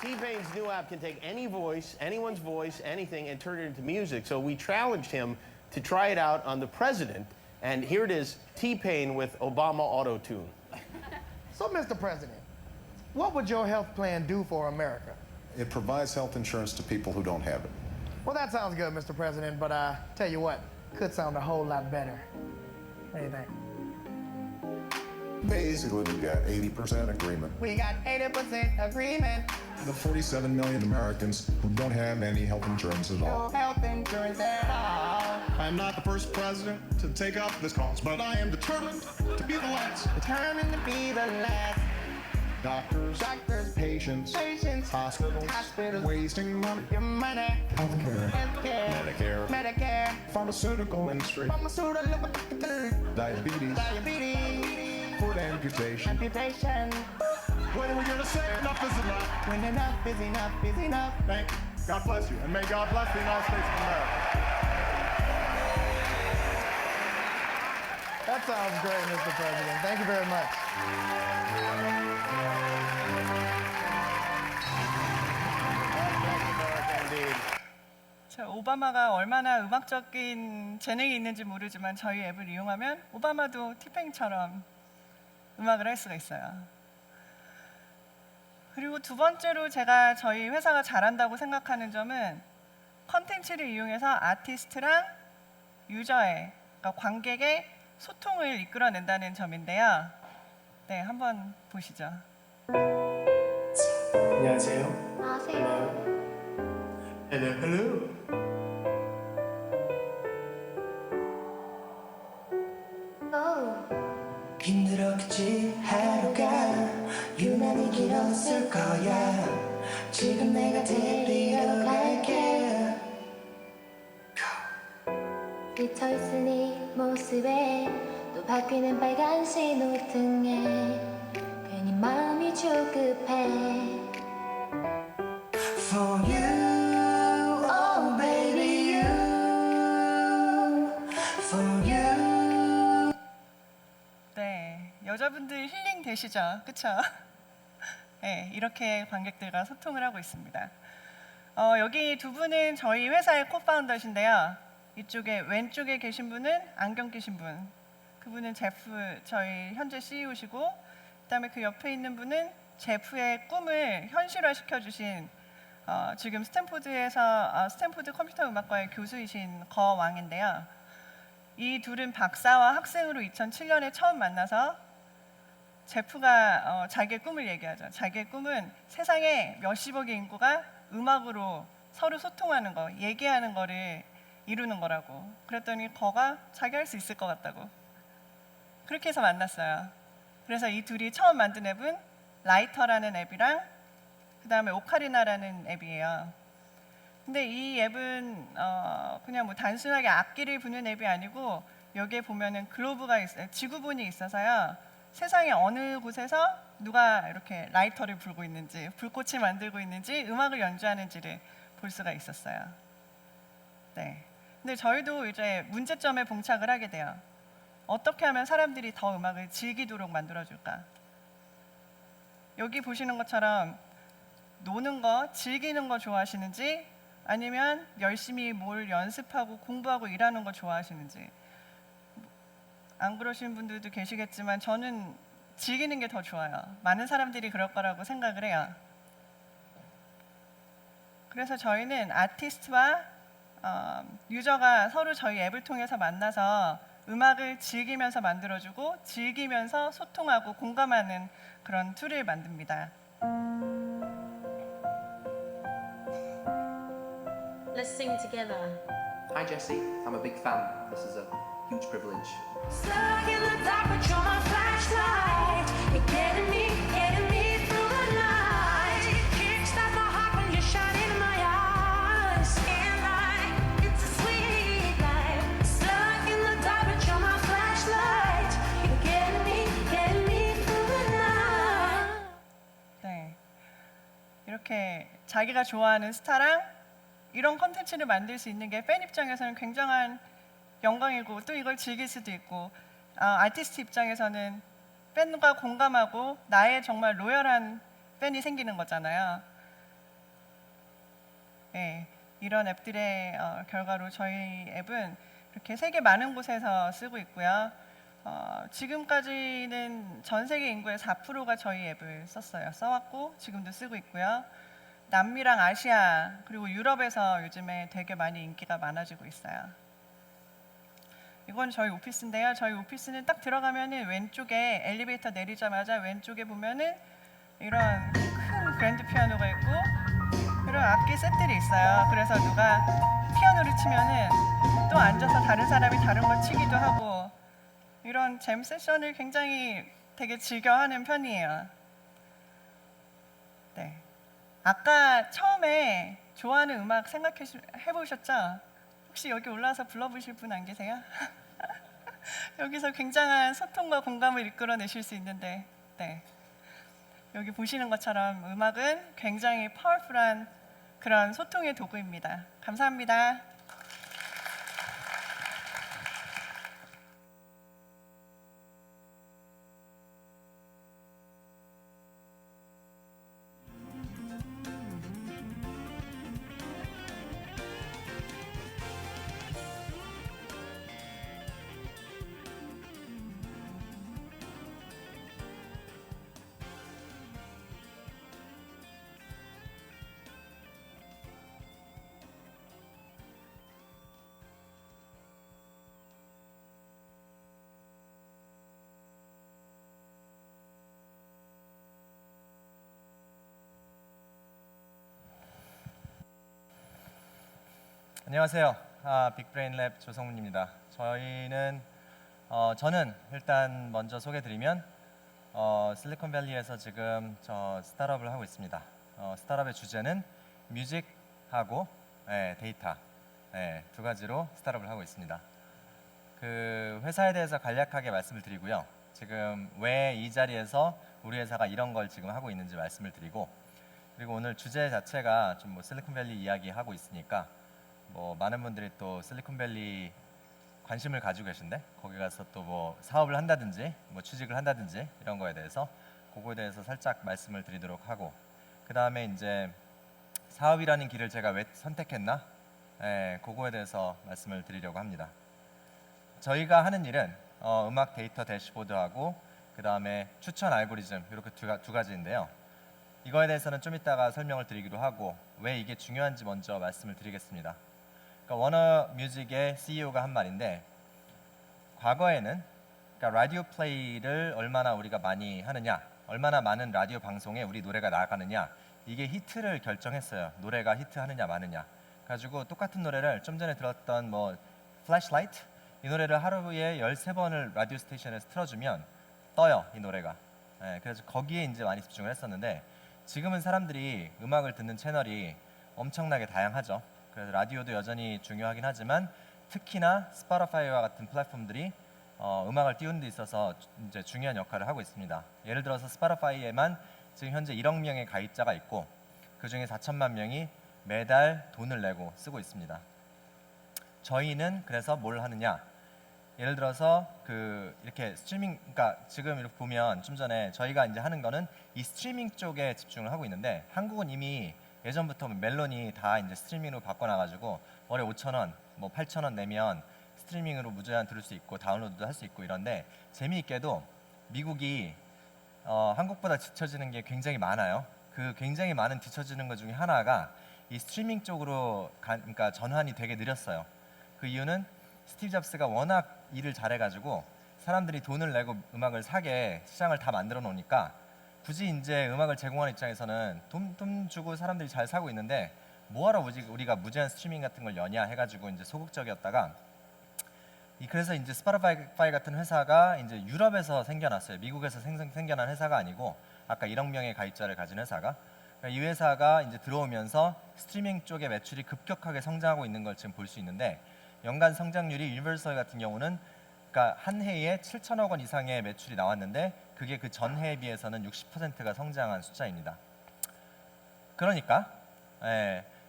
T-Pain's new app can take any voice, anyone's voice, anything, and turn it into music. So we challenged him to try it out on the president, and here it is, T-Pain with Obama Auto-Tune. So, Mr. President, what would your health plan do for America? It provides health insurance to people who don't have it. Well, that sounds good, Mr. President, but tell you what, could sound a whole lot better. What do you think? Basically, we've got 80% agreement. We got 80% agreement. The 47 million Americans who don't have any health insurance at all. No health insurance at all. I'm not the first president to take up this cause, but I am determined to be the last. Determined to be the last. Doctors, patients, hospitals, wasting money, Your money. healthcare, Healthcare. Medicare. pharmaceutical industry, Pharmaceutical. diabetes, Diabetes. foot amputation. Amputation. When are we gonna say enough is enough? When enough is enough is enough. Thank you. God bless you, and may God bless the United States of America. That sounds great, Mr. President. Thank you very much. 자, 오바마가 얼마나 음악적인 재능이 있는지 모르지만 저희 앱을 이용하면 오바마도 티팽처럼 음악을 할 수가 있어요. 그리고 두 번째로 제가 저희 회사가 잘한다고 생각하는 점은 컨텐츠를 이용해서 아티스트랑 유저의, 그러니까 관객의 소통을 이끌어낸다는 점인데요. 네, 한번 보시죠. 안녕하세요. 안녕하세요. Hello, hello. 힘들었겠지 하루가 유난히 길었을 거야. 지금 내가 데리러 갈게. 지쳐있은 이 모습에 또 바뀌는 빨간 신호등에 괜히 마음이 조급해. For you, oh baby you. For you. 네, 여자분들 힐링 되시죠? 그쵸? 네, 이렇게 관객들과 소통을 하고 있습니다. 여기 두 분은 저희 회사의 코파운더신데요. 이쪽에 왼쪽에 계신 분은 안경 끼신 분, 그분은 제프, 저희 현재 CEO시고, 그다음에 그 옆에 있는 분은 제프의 꿈을 현실화시켜 주신 지금 스탠포드에서 스탠포드 컴퓨터 음악과의 교수이신 거왕인데요. 이 둘은 박사와 학생으로 2007년에 처음 만나서 제프가 자기의 꿈을 얘기하죠. 자기의 꿈은 세상에 몇십억의 인구가 음악으로 서로 소통하는 거, 얘기하는 거를 이루는 거라고. 그랬더니 거가 자기 할 수 있을 것 같다고. 그렇게 해서 만났어요. 그래서 이 둘이 처음 만든 앱은 라이터라는 앱이랑 그다음에 오카리나라는 앱이에요. 근데 이 앱은 그냥 뭐 단순하게 악기를 부는 앱이 아니고 여기에 보면은 글로브가 있어요. 지구본이 있어서요. 세상의 어느 곳에서 누가 이렇게 라이터를 불고 있는지, 불꽃을 만들고 있는지, 음악을 연주하는지를 볼 수가 있었어요. 네. 근데 저희도 이제 문제점에 봉착을 하게 돼요. 어떻게 하면 사람들이 더 음악을 즐기도록 만들어줄까? 여기 보시는 것처럼 노는 거, 즐기는 거 좋아하시는지 아니면 열심히 뭘 연습하고 공부하고 일하는 거 좋아하시는지. 안 그러시는 분들도 계시겠지만 저는 즐기는 게 더 좋아요. 많은 사람들이 그럴 거라고 생각을 해요. 그래서 저희는 아티스트와 유저가 서로 저희 앱을 통해서 만나서 음악을 즐기면서 만들어주고 즐기면서 소통하고 공감하는 그런 툴을 만듭니다. Let's sing together. Hi Jesse, I'm a big fan. This is a huge privilege. Stuck in the dark, but you're my flashlight. You're getting me through the night. Kickstart my heart when you shine in my eyes. And it's a sweet life. Stuck in the dark, but you're my flashlight. You're getting me through the night. 네, 이렇게 자기가 좋아하는 스타랑 이런 컨텐츠를 만들 수 있는 게 팬 입장에서는 굉장한 영광이고 또 이걸 즐길 수도 있고 아티스트 입장에서는 팬과 공감하고 나의 정말 로열한 팬이 생기는 거잖아요. 네, 이런 앱들의 결과로 저희 앱은 이렇게 세계 많은 곳에서 쓰고 있고요. 지금까지는 전 세계 인구의 4%가 저희 앱을 써왔고 지금도 쓰고 있고요. 남미랑 아시아 그리고 유럽에서 요즘에 되게 많이 인기가 많아지고 있어요. 이건 저희 오피스인데요. 저희 오피스는 딱 들어가면은 왼쪽에 엘리베이터 내리자마자 왼쪽에 보면은 이런 큰 그랜드 피아노가 있고 이런 악기 셋들이 있어요. 그래서 누가 피아노를 치면은 또 앉아서 다른 사람이 다른 걸 치기도 하고 이런 잼 세션을 굉장히 되게 즐겨하는 편이에요. 네. 아까 처음에 좋아하는 음악 해보셨죠? 혹시 여기 올라와서 불러보실 분 안 계세요? 여기서 굉장한 소통과 공감을 이끌어내실 수 있는데 네. 여기 보시는 것처럼 음악은 굉장히 파워풀한 그런 소통의 도구입니다. 감사합니다. 안녕하세요. 빅브레인랩 조성문입니다. 저는 일단 먼저 소개드리면 실리콘밸리에서 지금 스타트업을 하고 있습니다. 스타트업의 주제는 뮤직하고 데이터 두 가지로 스타트업을 하고 있습니다. 그 회사에 대해서 간략하게 말씀을 드리고요. 지금 왜 이 자리에서 우리 회사가 이런 걸 지금 하고 있는지 말씀을 드리고 그리고 오늘 주제 자체가 좀 뭐 실리콘밸리 이야기 하고 있으니까 뭐 많은 분들이 또 실리콘밸리 관심을 가지고 계신데 거기 가서 또 뭐 사업을 한다든지 뭐 취직을 한다든지 이런 거에 대해서 그거에 대해서 살짝 말씀을 드리도록 하고 그 다음에 이제 사업이라는 길을 제가 왜 선택했나 그거에 대해서 말씀을 드리려고 합니다. 저희가 하는 일은 음악 데이터 대시보드하고 그 다음에 추천 알고리즘 이렇게 두 가지인데요. 이거에 대해서는 좀 이따가 설명을 드리기로 하고 왜 이게 중요한지 먼저 말씀을 드리겠습니다. 그러니까 워너뮤직의 CEO가 한 말인데 과거에는 그러니까 라디오 플레이를 얼마나 우리가 많이 하느냐 얼마나 많은 라디오 방송에 우리 노래가 나가느냐 이게 히트를 결정했어요. 노래가 히트하느냐 마느냐 가지고 똑같은 노래를 좀 전에 들었던 뭐 플래시라이트 이 노래를 하루에 13번을 라디오 스테이션에서 틀어주면 떠요 이 노래가. 그래서 거기에 이제 많이 집중을 했었는데 지금은 사람들이 음악을 듣는 채널이 엄청나게 다양하죠. 그래서 라디오도 여전히 중요하긴 하지만 특히나 스포티파이와 같은 플랫폼들이 음악을 띄우는 데 있어서 이제 중요한 역할을 하고 있습니다. 예를 들어서 스포티파이에만 지금 현재 1억 명의 가입자가 있고 그 중에 4천만 명이 매달 돈을 내고 쓰고 있습니다. 저희는 그래서 뭘 하느냐? 예를 들어서 이렇게 스트리밍, 그러니까 지금 이렇게 보면 좀 전에 저희가 이제 하는 거는 이 스트리밍 쪽에 집중을 하고 있는데 한국은 이미 예전부터 멜론이 다 이제 스트리밍으로 바꿔놔가지고 월에 5,000원, 뭐 8,000원 내면 스트리밍으로 무제한 들을 수 있고 다운로드도 할 수 있고 이런데 재미있게도 미국이 한국보다 뒤처지는 게 굉장히 많아요. 그 굉장히 많은 뒤처지는 것 중에 하나가 이 스트리밍 쪽으로 그러니까 전환이 되게 느렸어요. 그 이유는 스티브 잡스가 워낙 일을 잘해가지고 사람들이 돈을 내고 음악을 사게 시장을 다 만들어 놓으니까 굳이 이제 음악을 제공하는 입장에서는 돈 주고 사람들이 잘 사고 있는데 뭐하러 우리가 무제한 스트리밍 같은 걸 여냐 해가지고 이제 소극적이었다가 그래서 이제 스포티파이 같은 회사가 이제 유럽에서 생겨났어요. 미국에서 생겨난 회사가 아니고 아까 1억 명의 가입자를 가진 회사가 이 회사가 이제 들어오면서 스트리밍 쪽의 매출이 급격하게 성장하고 있는 걸 지금 볼 수 있는데 연간 성장률이 유니버설 같은 경우는 그러니까 한 해에 7천억 원 이상의 매출이 나왔는데 그게 그 전해에 비해서는 60%가 성장한 숫자입니다. 그러니까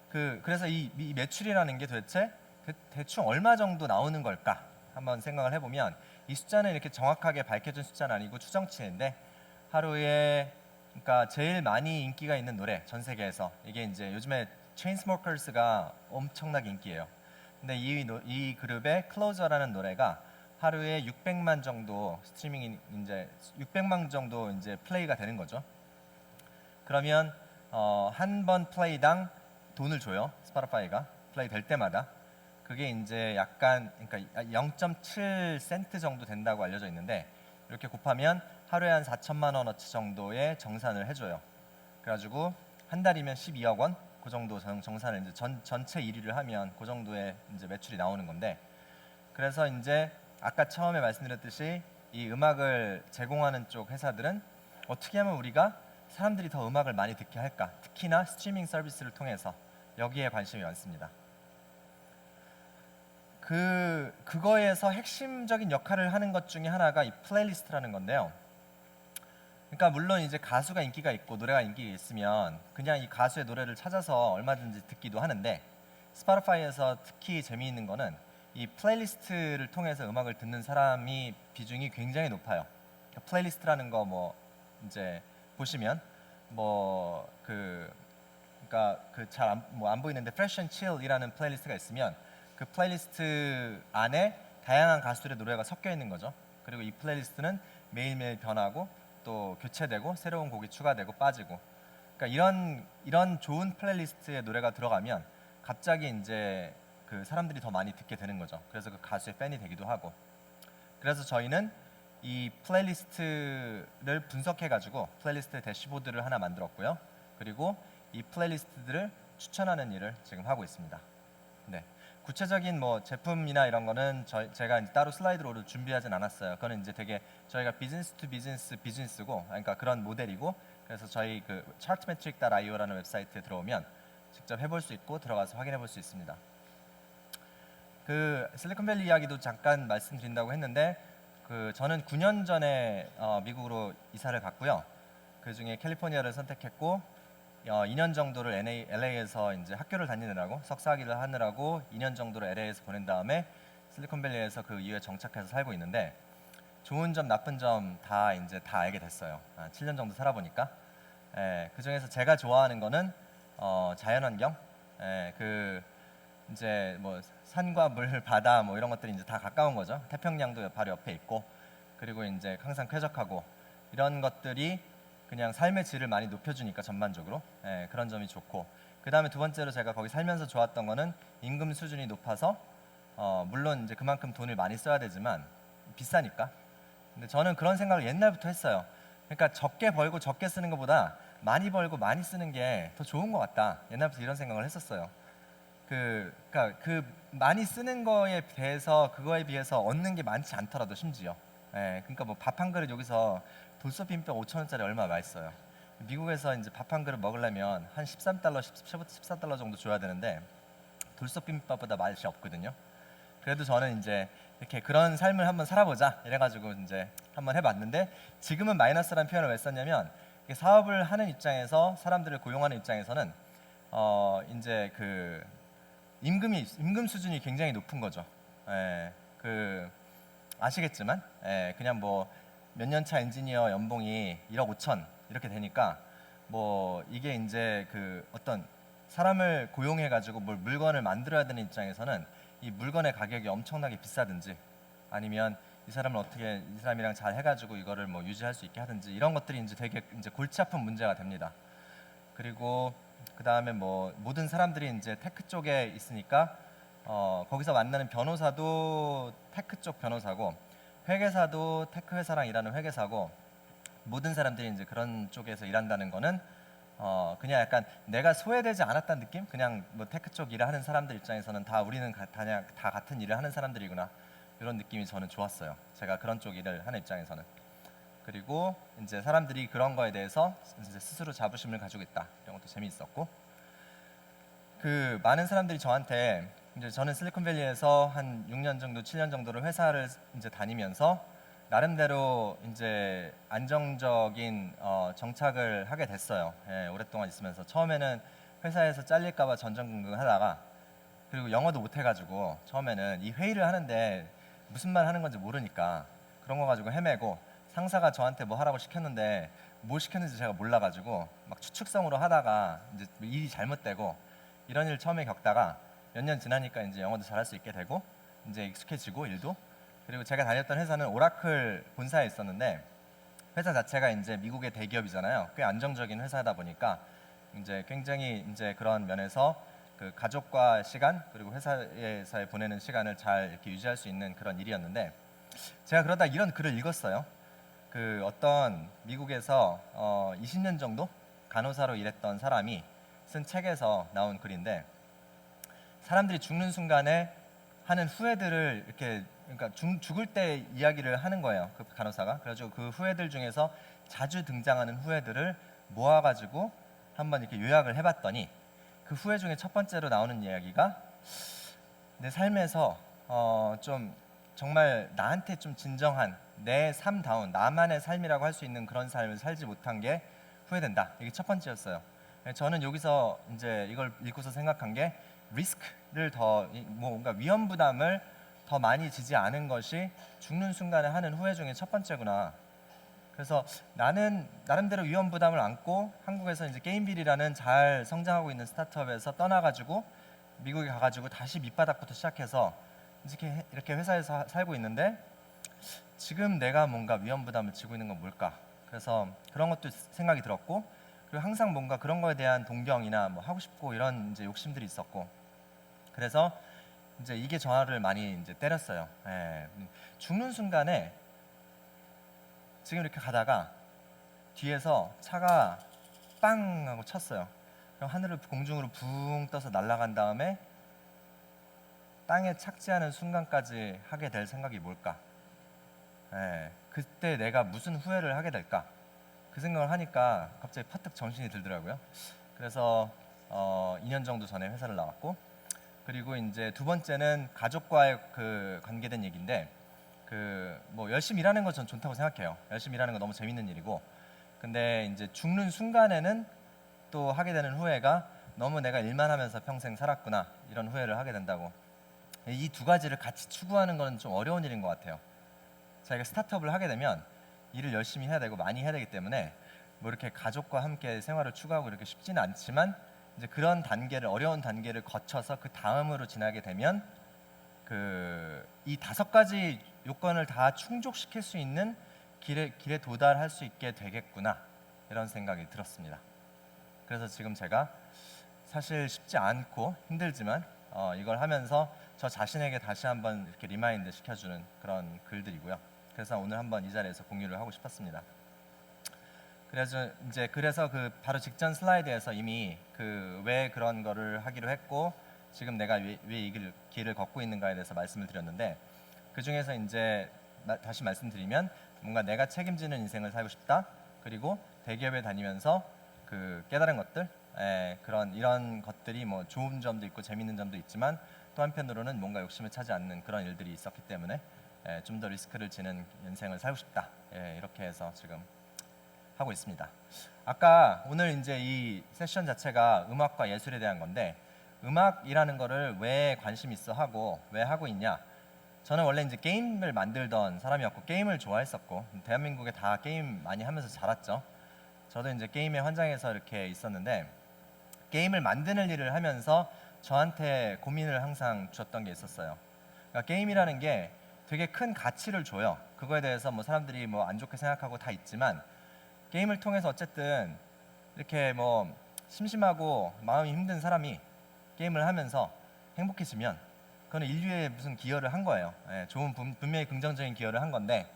그래서 이 매출이라는 게 도대체 대충 얼마 정도 나오는 걸까 한번 생각을 해보면 이 숫자는 이렇게 정확하게 밝혀진 숫자는 아니고 추정치인데 하루에 그러니까 제일 많이 인기가 있는 노래 전 세계에서 이게 이제 요즘에 체인스모커스가 엄청나게 인기예요. 근데 이 그룹의 클로저라는 노래가 하루에 600만 정도 스트리밍이 이제 600만 정도 이제 플레이가 되는 거죠. 그러면 한 번 플레이당 돈을 줘요. 스포티파이가 플레이 될 때마다. 그게 이제 약간 그러니까 0.7 센트 정도 된다고 알려져 있는데 이렇게 곱하면 하루에 한 4천만 원어치 정도의 정산을 해줘요. 그래가지고 한 달이면 12억 원, 그 정도 정산을 이제 전체 1위를 하면 그 정도의 이제 매출이 나오는 건데 그래서 이제 아까 처음에 말씀드렸듯이 이 음악을 제공하는 쪽 회사들은 어떻게 하면 우리가 사람들이 더 음악을 많이 듣게 할까? 특히나 스트리밍 서비스를 통해서 여기에 관심이 많습니다. 그거에서 핵심적인 역할을 하는 것 중에 하나가 이 플레이리스트라는 건데요. 그러니까 물론 이제 가수가 인기가 있고 노래가 인기가 있으면 그냥 이 가수의 노래를 찾아서 얼마든지 듣기도 하는데 스포티파이에서 특히 재미있는 거는 이 플레이리스트를 통해서 음악을 듣는 사람이 비중이 굉장히 높아요. 그러니까 플레이리스트라는 거 뭐 이제 보시면 그러니까 그 잘 안 보이는데 Fresh and Chill이라는 플레이리스트가 있으면 그 플레이리스트 안에 다양한 가수들의 노래가 섞여 있는 거죠. 그리고 이 플레이리스트는 매일매일 변하고 또 교체되고 새로운 곡이 추가되고 빠지고 그러니까 이런 좋은 플레이리스트의 노래가 들어가면 갑자기 이제 그 사람들이 더 많이 듣게 되는 거죠. 그래서 그 가수의 팬이 되기도 하고 그래서 저희는 이 플레이리스트를 분석해 가지고 플레이리스트 대시보드를 하나 만들었고요. 그리고 이 플레이리스트들을 추천하는 일을 지금 하고 있습니다. 네. 구체적인 뭐 제품이나 이런 거는 제가 이제 따로 슬라이드로 준비하진 않았어요. 그거는 이제 되게 저희가 비즈니스 투 비즈니스고, 그러니까 그런 모델이고, 그래서 저희 그 chartmetric.io라는 웹사이트에 들어오면 직접 해볼 수 있고 들어가서 확인해 볼 수 있습니다. 그 실리콘밸리 이야기도 잠깐 말씀드린다고 했는데, 저는 9년 전에 미국으로 이사를 갔고요. 그 중에 캘리포니아를 선택했고. 2년 정도를 LA에서 이제 학교를 다니느라고 석사학위를 하느라고 2년 정도를 LA에서 보낸 다음에 실리콘밸리에서 그 이후에 정착해서 살고 있는데 좋은 점 나쁜 점 다 이제 다 알게 됐어요. 7년 정도 살아보니까 그 중에서 제가 좋아하는 거는 자연환경, 그 이제 뭐 산과 물, 바다 뭐 이런 것들이 이제 다 가까운 거죠. 태평양도 바로 옆에 있고 그리고 이제 항상 쾌적하고 이런 것들이 그냥 삶의 질을 많이 높여주니까 전반적으로 그런 점이 좋고 그 다음에 두 번째로 제가 거기 살면서 좋았던 거는 임금 수준이 높아서 물론 이제 그만큼 돈을 많이 써야 되지만 비싸니까 근데 저는 그런 생각을 옛날부터 했어요. 그러니까 적게 벌고 적게 쓰는 것보다 많이 벌고 많이 쓰는 게 더 좋은 것 같다. 옛날부터 이런 생각을 했었어요. 그러니까 그 많이 쓰는 거에 대해서 그거에 비해서 얻는 게 많지 않더라도 심지어 그러니까 뭐 밥 한 그릇 여기서 돌솥 비빔밥 5,000원짜리 얼마 맛있어요. 미국에서 이제 밥 한 그릇 먹으려면 한 13달러, 14달러 정도 줘야 되는데 돌솥 비빔밥보다 맛이 없거든요. 그래도 저는 이제 이렇게 그런 삶을 한번 살아보자 이래가지고 이제 한번 해봤는데, 지금은 마이너스라는 표현을 왜 썼냐면 이게 사업을 하는 입장에서, 사람들을 고용하는 입장에서는 이제 그 임금 수준이 굉장히 높은 거죠. 예, 그 아시겠지만, 예, 그냥 뭐 몇 년 차 엔지니어 연봉이 1억 5천 이렇게 되니까 뭐 이게 이제 그 어떤 사람을 고용해 가지고 뭘 물건을 만들어야 되는 입장에서는 이 물건의 가격이 엄청나게 비싸든지, 아니면 이 사람을 어떻게 이 사람이랑 잘 해가지고 이거를 뭐 유지할 수 있게 하든지, 이런 것들이 이제 되게 이제 골치 아픈 문제가 됩니다. 그리고 그 다음에 뭐 모든 사람들이 이제 테크 쪽에 있으니까 거기서 만나는 변호사도 테크 쪽 변호사고, 회계사도 테크 회사랑 일하는 회계사고, 모든 사람들이 이제 그런 쪽에서 일한다는 거는 그냥 약간 내가 소외되지 않았다는 느낌? 그냥 뭐 테크 쪽 일을 하는 사람들 입장에서는 다 우리는 다 같은 일을 하는 사람들이구나, 이런 느낌이 저는 좋았어요. 제가 그런 쪽 일을 하는 입장에서는. 그리고 이제 사람들이 그런 거에 대해서 이제 스스로 자부심을 가지고 있다, 이런 것도 재미있었고, 그 많은 사람들이 저한테, 이제 저는 실리콘밸리에서 한 6년 정도, 7년 정도를 회사를 이제 다니면서 나름대로 이제 안정적인 정착을 하게 됐어요. 예, 오랫동안 있으면서 처음에는 회사에서 잘릴까봐 전전긍긍하다가, 그리고 영어도 못해가지고 처음에는 이 회의를 하는데 무슨 말 하는 건지 모르니까 그런 거 가지고 헤매고, 상사가 저한테 뭐 하라고 시켰는데 뭘 시켰는지 제가 몰라가지고 막 추측성으로 하다가 이제 일이 잘못되고, 이런 일 처음에 겪다가 몇 년 지나니까 이제 영어도 잘할 수 있게 되고 이제 익숙해지고 일도. 그리고 제가 다녔던 회사는 오라클 본사에 있었는데, 회사 자체가 이제 미국의 대기업이잖아요. 꽤 안정적인 회사다 보니까 이제 굉장히 이제 그런 면에서 그 가족과 시간, 그리고 회사에서 보내는 시간을 잘 이렇게 유지할 수 있는 그런 일이었는데, 제가 그러다 이런 글을 읽었어요. 그 어떤 미국에서 20년 정도 간호사로 일했던 사람이 쓴 책에서 나온 글인데, 사람들이 죽는 순간에 하는 후회들을 이렇게, 그러니까 죽을 때 이야기를 하는 거예요, 그 간호사가. 그래가지고 그 후회들 중에서 자주 등장하는 후회들을 모아가지고 한번 이렇게 요약을 해봤더니, 그 후회 중에 첫 번째로 나오는 이야기가, 내 삶에서 좀 정말 나한테 좀 진정한 내 삶다운 나만의 삶이라고 할 수 있는 그런 삶을 살지 못한 게 후회된다. 이게 첫 번째였어요. 저는 여기서 이제 이걸 읽고서 생각한 게, 리스크를 더 뭔가 위험 부담을 더 많이 지지 않은 것이 죽는 순간에 하는 후회 중에 첫 번째구나. 그래서 나는 나름대로 위험 부담을 안고 한국에서 이제 게임빌이라는 잘 성장하고 있는 스타트업에서 떠나가지고 미국에 가가지고 다시 밑바닥부터 시작해서 이렇게 회사에서 살고 있는데, 지금 내가 뭔가 위험 부담을 지고 있는 건 뭘까? 그래서 그런 것도 생각이 들었고, 그리고 항상 뭔가 그런 거에 대한 동경이나 뭐 하고 싶고 이런 이제 욕심들이 있었고, 그래서 이제 이게 저를 많이 이제 때렸어요. 예. 죽는 순간에 지금 이렇게 가다가 뒤에서 차가 빵 하고 쳤어요. 그럼 하늘을 공중으로 붕 떠서 날아간 다음에 땅에 착지하는 순간까지 하게 될 생각이 뭘까? 예. 그때 내가 무슨 후회를 하게 될까? 그 생각을 하니까 갑자기 퍼뜩 정신이 들더라고요. 그래서 2년 정도 전에 회사를 나왔고, 그리고 이제 두 번째는 가족과의 그 관계된 얘기인데, 그 뭐 열심히 일하는 건 전 좋다고 생각해요. 열심히 일하는 건 너무 재밌는 일이고, 근데 이제 죽는 순간에는 또 하게 되는 후회가, 너무 내가 일만 하면서 평생 살았구나, 이런 후회를 하게 된다고. 이 두 가지를 같이 추구하는 건 좀 어려운 일인 것 같아요. 자기가 스타트업을 하게 되면 일을 열심히 해야 되고 많이 해야 되기 때문에 뭐 이렇게 가족과 함께 생활을 추구하고 이렇게 쉽지는 않지만, 이제 그런 단계를, 어려운 단계를 거쳐서 그 다음으로 지나게 되면 이 5가지 요건을 다 충족시킬 수 있는 길에 도달할 수 있게 되겠구나, 이런 생각이 들었습니다. 그래서 지금 제가 사실 쉽지 않고 힘들지만 이걸 하면서 저 자신에게 다시 한번 이렇게 리마인드 시켜주는 그런 글들이고요. 그래서 오늘 한번 이 자리에서 공유를 하고 싶었습니다. 그래서 그 바로 직전 슬라이드에서 이미 그 왜 그런 거를 하기로 했고, 지금 내가 왜 이 길을 걷고 있는가에 대해서 말씀을 드렸는데, 그 중에서 이제 다시 말씀드리면, 뭔가 내가 책임지는 인생을 살고 싶다, 그리고 대기업에 다니면서 그 깨달은 것들, 이런 것들이 뭐 좋은 점도 있고 재밌는 점도 있지만 또 한편으로는 뭔가 욕심을 차지 않는 그런 일들이 있었기 때문에 좀 더 리스크를 지는 인생을 살고 싶다. 이렇게 해서 지금 하고 있습니다. 아까 오늘 이제 이 세션 자체가 음악과 예술에 대한 건데 음악이라는 거를 왜 관심 있어 하고 왜 하고 있냐? 저는 원래 이제 게임을 만들던 사람이었고 게임을 좋아했었고 대한민국에 다 게임 많이 하면서 자랐죠. 저도 이제 게임의 환장에서 이렇게 있었는데 게임을 만드는 일을 하면서 저한테 고민을 항상 줬던 게 있었어요. 그러니까 게임이라는 게 되게 큰 가치를 줘요. 그거에 대해서 뭐 사람들이 뭐 안 좋게 생각하고 다 있지만 게임을 통해서 어쨌든 이렇게 뭐 심심하고 마음이 힘든 사람이 게임을 하면서 행복해지면 그거는 인류에 무슨 기여를 한 거예요. 분명히 긍정적인 기여를 한 건데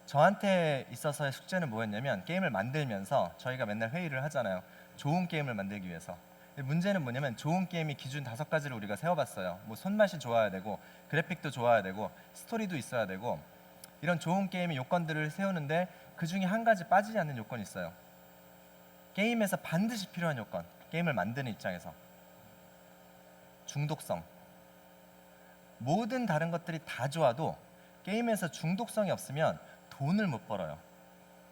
저한테 있어서의 숙제는 뭐였냐면 게임을 만들면서 저희가 맨날 회의를 하잖아요. 좋은 게임을 만들기 위해서. 근데 문제는 뭐냐면 좋은 게임이 기준 5가지를 우리가 세워봤어요. 뭐 손맛이 좋아야 되고 그래픽도 좋아야 되고 스토리도 있어야 되고 이런 좋은 게임의 요건들을 세우는데 그 중에 한 가지 빠지지 않는 요건이 있어요. 게임에서 반드시 필요한 요건. 게임을 만드는 입장에서 중독성. 모든 다른 것들이 다 좋아도 게임에서 중독성이 없으면 돈을 못 벌어요.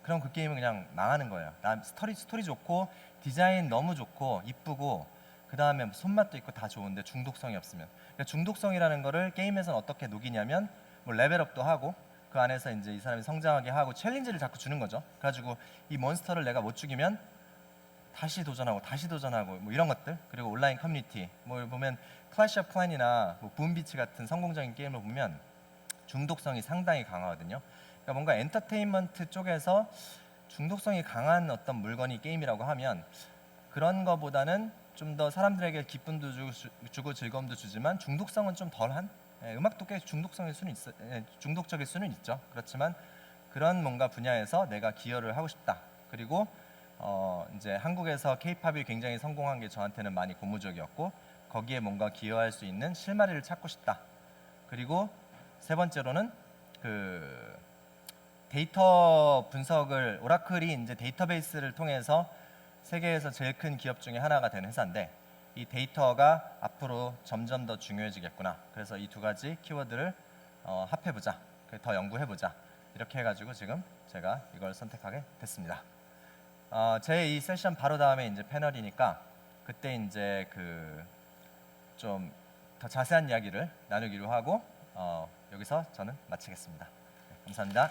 그럼 그 게임은 그냥 망하는 거예요. 난 스토리 좋고 디자인 너무 좋고 이쁘고 그 다음에 손맛도 있고 다 좋은데 중독성이 없으면 그러니까 중독성이라는 거를 게임에서는 어떻게 녹이냐면 뭐 레벨업도 하고 그 안에서 이제 이 사람이 성장하게 하고 챌린지를 자꾸 주는 거죠. 그래가지고 이 몬스터를 내가 못 죽이면 다시 도전하고 뭐 이런 것들 그리고 온라인 커뮤니티 뭐 보면 클래시 오브 클랜이나 뭐 붐비치 같은 성공적인 게임을 보면 중독성이 상당히 강하거든요. 그러니까 뭔가 엔터테인먼트 쪽에서 중독성이 강한 어떤 물건이 게임이라고 하면 그런 거보다는 좀 더 사람들에게 기쁨도 주고 즐거움도 주지만 중독성은 좀 덜한 음악도 꽤 중독적일 수는 있죠. 그렇지만 그런 뭔가 분야에서 내가 기여를 하고 싶다. 그리고 이제 한국에서 K-팝이 굉장히 성공한 게 저한테는 많이 고무적이었고 거기에 뭔가 기여할 수 있는 실마리를 찾고 싶다. 그리고 세 번째로는 그 데이터 분석을 오라클이 이제 데이터베이스를 통해서 세계에서 제일 큰 기업 중에 하나가 되는 회사인데 이 데이터가 앞으로 점점 더 중요해지겠구나. 그래서 이 2가지 키워드를 합해보자. 더 연구해보자. 이렇게 해가지고 지금 제가 이걸 선택하게 됐습니다. 제 이 세션 바로 다음에 이제 패널이니까 그때 이제 그 좀 더 자세한 이야기를 나누기로 하고 여기서 저는 마치겠습니다. 네, 감사합니다.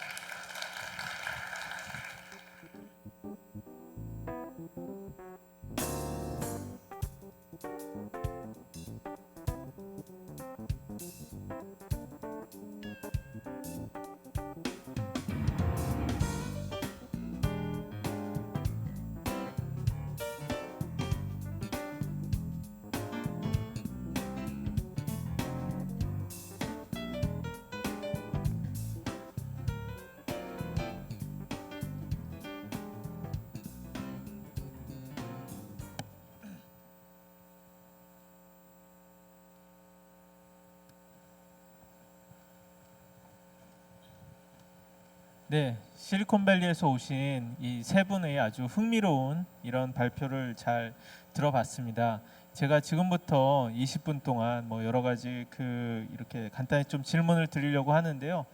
네, 실리콘밸리에서 오신 이 세 분의 아주 흥미로운 이런 발표를 잘 들어봤습니다. 제가 지금부터 20분 동안 뭐 여러 가지 이렇게 간단히 좀 질문을 드리려고 하는데요.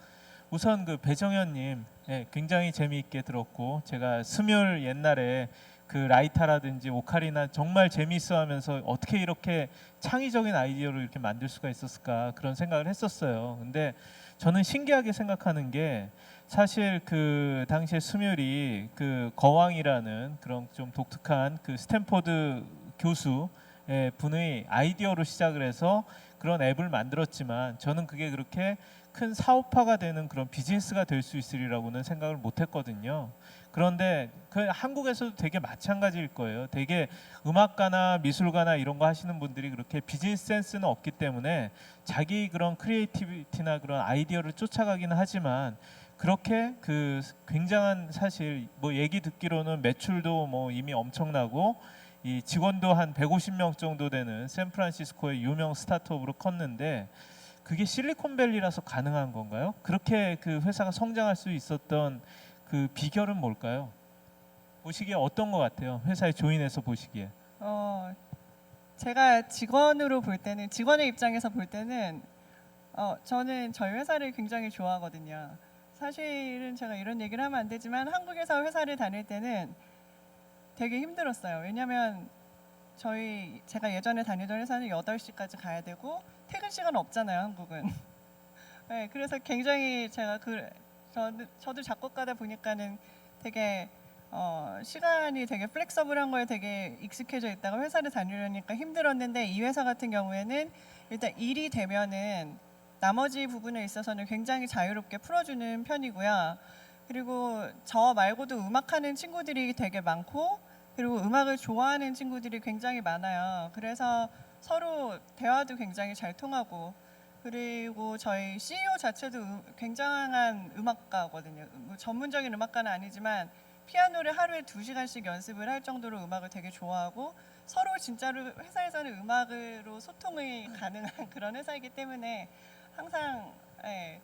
우선 그 배정현님, 굉장히 재미있게 들었고 제가 스뮬 옛날에 그 라이타라든지 오카리나 정말 재미있어하면서 어떻게 이렇게 창의적인 아이디어를 이렇게 만들 수가 있었을까 그런 생각을 했었어요. 근데 저는 신기하게 생각하는 게 사실 그 당시에 스뮬이 그 거왕이라는 그런 좀 독특한 그 스탠포드 교수의 분의 아이디어로 시작을 해서 그런 앱을 만들었지만 저는 그게 그렇게 큰 사업화가 되는 그런 비즈니스가 될 수 있으리라고는 생각을 못했거든요. 그런데 그 한국에서도 되게 마찬가지일 거예요. 되게 음악가나 미술가나 이런 거 하시는 분들이 그렇게 비즈니스 센스는 없기 때문에 자기 그런 크리에이티비티나 그런 아이디어를 쫓아가기는 하지만 그렇게 그 굉장한 사실 뭐 얘기 듣기로는 매출도 뭐 이미 엄청나고 이 직원도 한 150명 정도 되는 샌프란시스코의 유명 스타트업으로 컸는데 그게 실리콘밸리라서 가능한 건가요? 그렇게 그 회사가 성장할 수 있었던 그 비결은 뭘까요? 보시기에 어떤 것 같아요? 회사에 조인해서 보시기에. 제가 직원으로 볼 때는 직원의 입장에서 볼 때는 저는 저희 회사를 굉장히 좋아하거든요. 사실은 제가 이런 얘기를 하면 안 되지만 한국에서 회사를 다닐 때는 되게 힘들었어요. 왜냐하면 제가 예전에 다니던 회사는 8시까지 가야 되고 퇴근 시간 없잖아요, 한국은. 네, 그래서 굉장히 저도 작곡가다 보니까는 되게 시간이 되게 플렉서블한 거에 되게 익숙해져 있다가 회사를 다니려니까 힘들었는데 이 회사 같은 경우에는 일단 일이 되면은 나머지 부분에 있어서는 굉장히 자유롭게 풀어주는 편이고요. 그리고 저 말고도 음악하는 친구들이 되게 많고 그리고 음악을 좋아하는 친구들이 굉장히 많아요. 그래서 서로 대화도 굉장히 잘 통하고 그리고 저희 CEO 자체도 굉장한 음악가거든요. 뭐 전문적인 음악가는 아니지만 피아노를 하루에 2시간씩 연습을 할 정도로 음악을 되게 좋아하고 서로 진짜로 회사에서는 음악으로 소통이 가능한 그런 회사이기 때문에 항상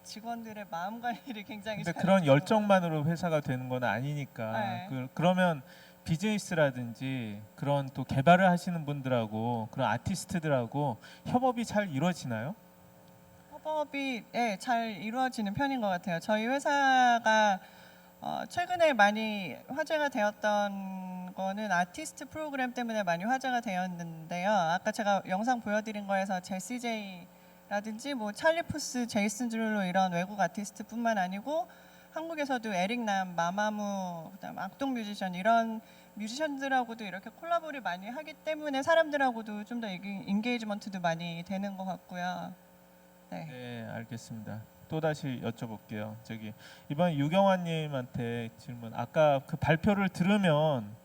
직원들의 마음 관리를 굉장히 근데 잘 그런 해주고. 열정만으로 회사가 되는 건 아니니까. 네. 그러면 비즈니스라든지 그런 또 개발을 하시는 분들하고 그런 아티스트들하고 협업이 잘 이루어지나요? 협업이 잘 이루어지는 편인 것 같아요. 저희 회사가 최근에 많이 화제가 되었던 거는 아티스트 프로그램 때문에 많이 화제가 되었는데요. 아까 제가 영상 보여드린 거에서 제시 제이라든지 뭐 찰리 푸스, 제이슨 드룰로 이런 외국 아티스트뿐만 아니고 한국에서도 에릭 남, 마마무, 그다음 악동 뮤지션 이런 뮤지션들하고도 이렇게 콜라보를 많이 하기 때문에 사람들하고도 좀 더 인게이지먼트도 많이 되는 것 같고요. 네, 알겠습니다. 또 다시 여쭤볼게요. 이번 유경환님한테 질문. 아까 그 발표를 들으면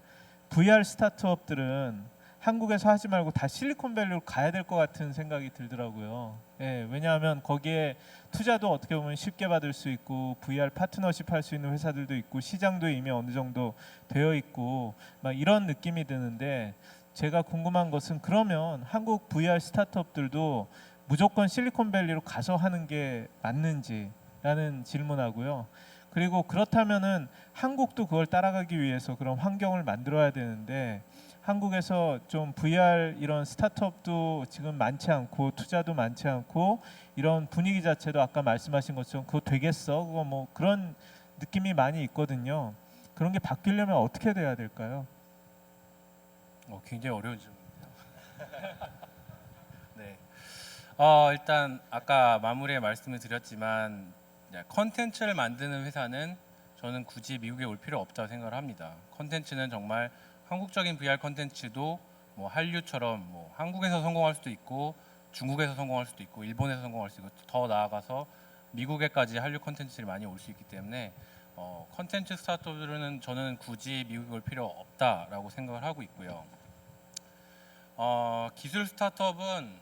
VR 스타트업들은 한국에서 하지 말고 다 실리콘밸리로 가야 될 것 같은 생각이 들더라고요. 왜냐하면 거기에 투자도 어떻게 보면 쉽게 받을 수 있고 VR 파트너십 할 수 있는 회사들도 있고 시장도 이미 어느 정도 되어 있고 막 이런 느낌이 드는데 제가 궁금한 것은 그러면 한국 VR 스타트업들도 무조건 실리콘밸리로 가서 하는 게 맞는지라는 질문하고요. 그리고 그렇다면은 한국도 그걸 따라가기 위해서 그런 환경을 만들어야 되는데 한국에서 좀 VR 이런 스타트업도 지금 많지 않고 투자도 많지 않고 이런 분위기 자체도 아까 말씀하신 것처럼 그거 되겠어? 그거 뭐 그런 느낌이 많이 있거든요. 그런 게 바뀌려면 어떻게 돼야 될까요? 굉장히 어려운 질문입니다. 네. 일단 아까 마무리에 말씀을 드렸지만 컨텐츠를 만드는 회사는 저는 굳이 미국에 올 필요 없다고 생각을 합니다. 컨텐츠는 정말 한국적인 VR 컨텐츠도 뭐 한류처럼 뭐 한국에서 성공할 수도 있고 중국에서 성공할 수도 있고 일본에서 성공할 수 있고 더 나아가서 미국에까지 한류 컨텐츠들이 많이 올 수 있기 때문에 컨텐츠 스타트업들은 저는 굳이 미국에 올 필요 없다라고 생각을 하고 있고요. 기술 스타트업은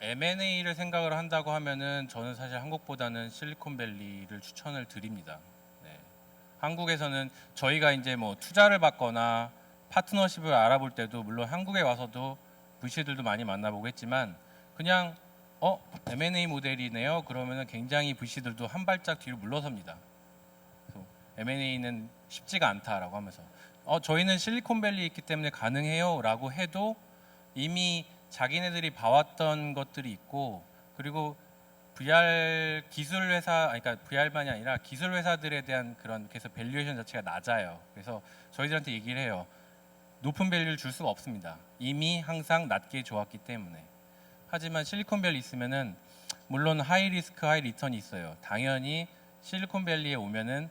M&A를 생각을 한다고 하면은 저는 사실 한국보다는 실리콘밸리를 추천을 드립니다. 네. 한국에서는 저희가 이제 뭐 투자를 받거나 파트너십을 알아볼 때도 물론 한국에 와서도 VC들도 많이 만나보고 했지만 그냥 M&A 모델이네요. 그러면은 굉장히 VC들도 한 발짝 뒤로 물러섭니다. M&A는 쉽지가 않다라고 하면서 저희는 실리콘밸리에 있기 때문에 가능해요라고 해도 이미 자기네들이 봐왔던 것들이 있고 그리고 VR 기술 회사 그러니까 VR만이 아니라 기술 회사들에 대한 그런 그래서 밸류에이션 자체가 낮아요. 그래서 저희들한테 얘기를 해요. 높은 밸류를 줄 수가 없습니다. 이미 항상 낮게 좋았기 때문에. 하지만 실리콘밸리 있으면은 물론 하이 리스크 하이 리턴이 있어요. 당연히 실리콘밸리에 오면은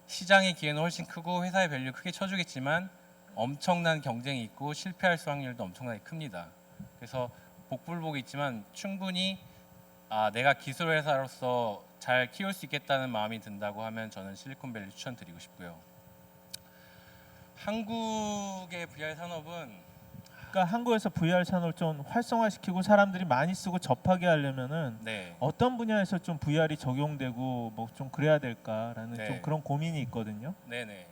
시장의 기회는 훨씬 크고 회사의 밸류 크게 쳐주겠지만 엄청난 경쟁이 있고 실패할 수 확률도 엄청나게 큽니다. 그래서 복불복이 있지만 충분히 내가 기술 회사로서 잘 키울 수 있겠다는 마음이 든다고 하면 저는 실리콘밸리 추천드리고 싶고요. 한국의 VR 산업은 그러니까 한국에서 VR 산업을 좀 활성화시키고 사람들이 많이 쓰고 접하게 하려면은 어떤 분야에서 좀 VR이 적용되고 뭐 좀 그래야 될까라는 좀 그런 고민이 있거든요. 네네.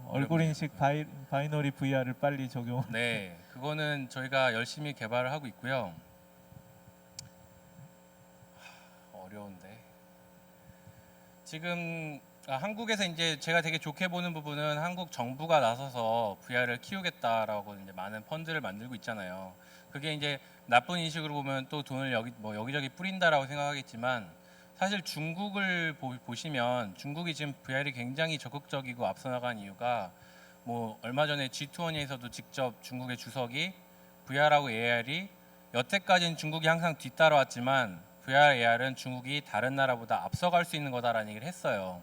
얼굴 인식 바이너리 VR을 빨리 적용. 네, 그거는 저희가 열심히 개발을 하고 있고요. 어려운데. 지금 한국에서 이제 제가 되게 좋게 보는 부분은 한국 정부가 나서서 VR을 키우겠다라고 이제 많은 펀드를 만들고 있잖아요. 그게 이제 나쁜 인식으로 보면 또 돈을 여기저기 뿌린다라고 생각하겠지만 사실 중국을 보시면 중국이 지금 VR이 굉장히 적극적이고 앞서 나간 이유가 뭐 얼마 전에 G20에서도 직접 중국의 주석이 VR하고 AR이 여태까지는 중국이 항상 뒤따라왔지만 VR, AR은 중국이 다른 나라보다 앞서갈 수 있는 거다라는 얘기를 했어요.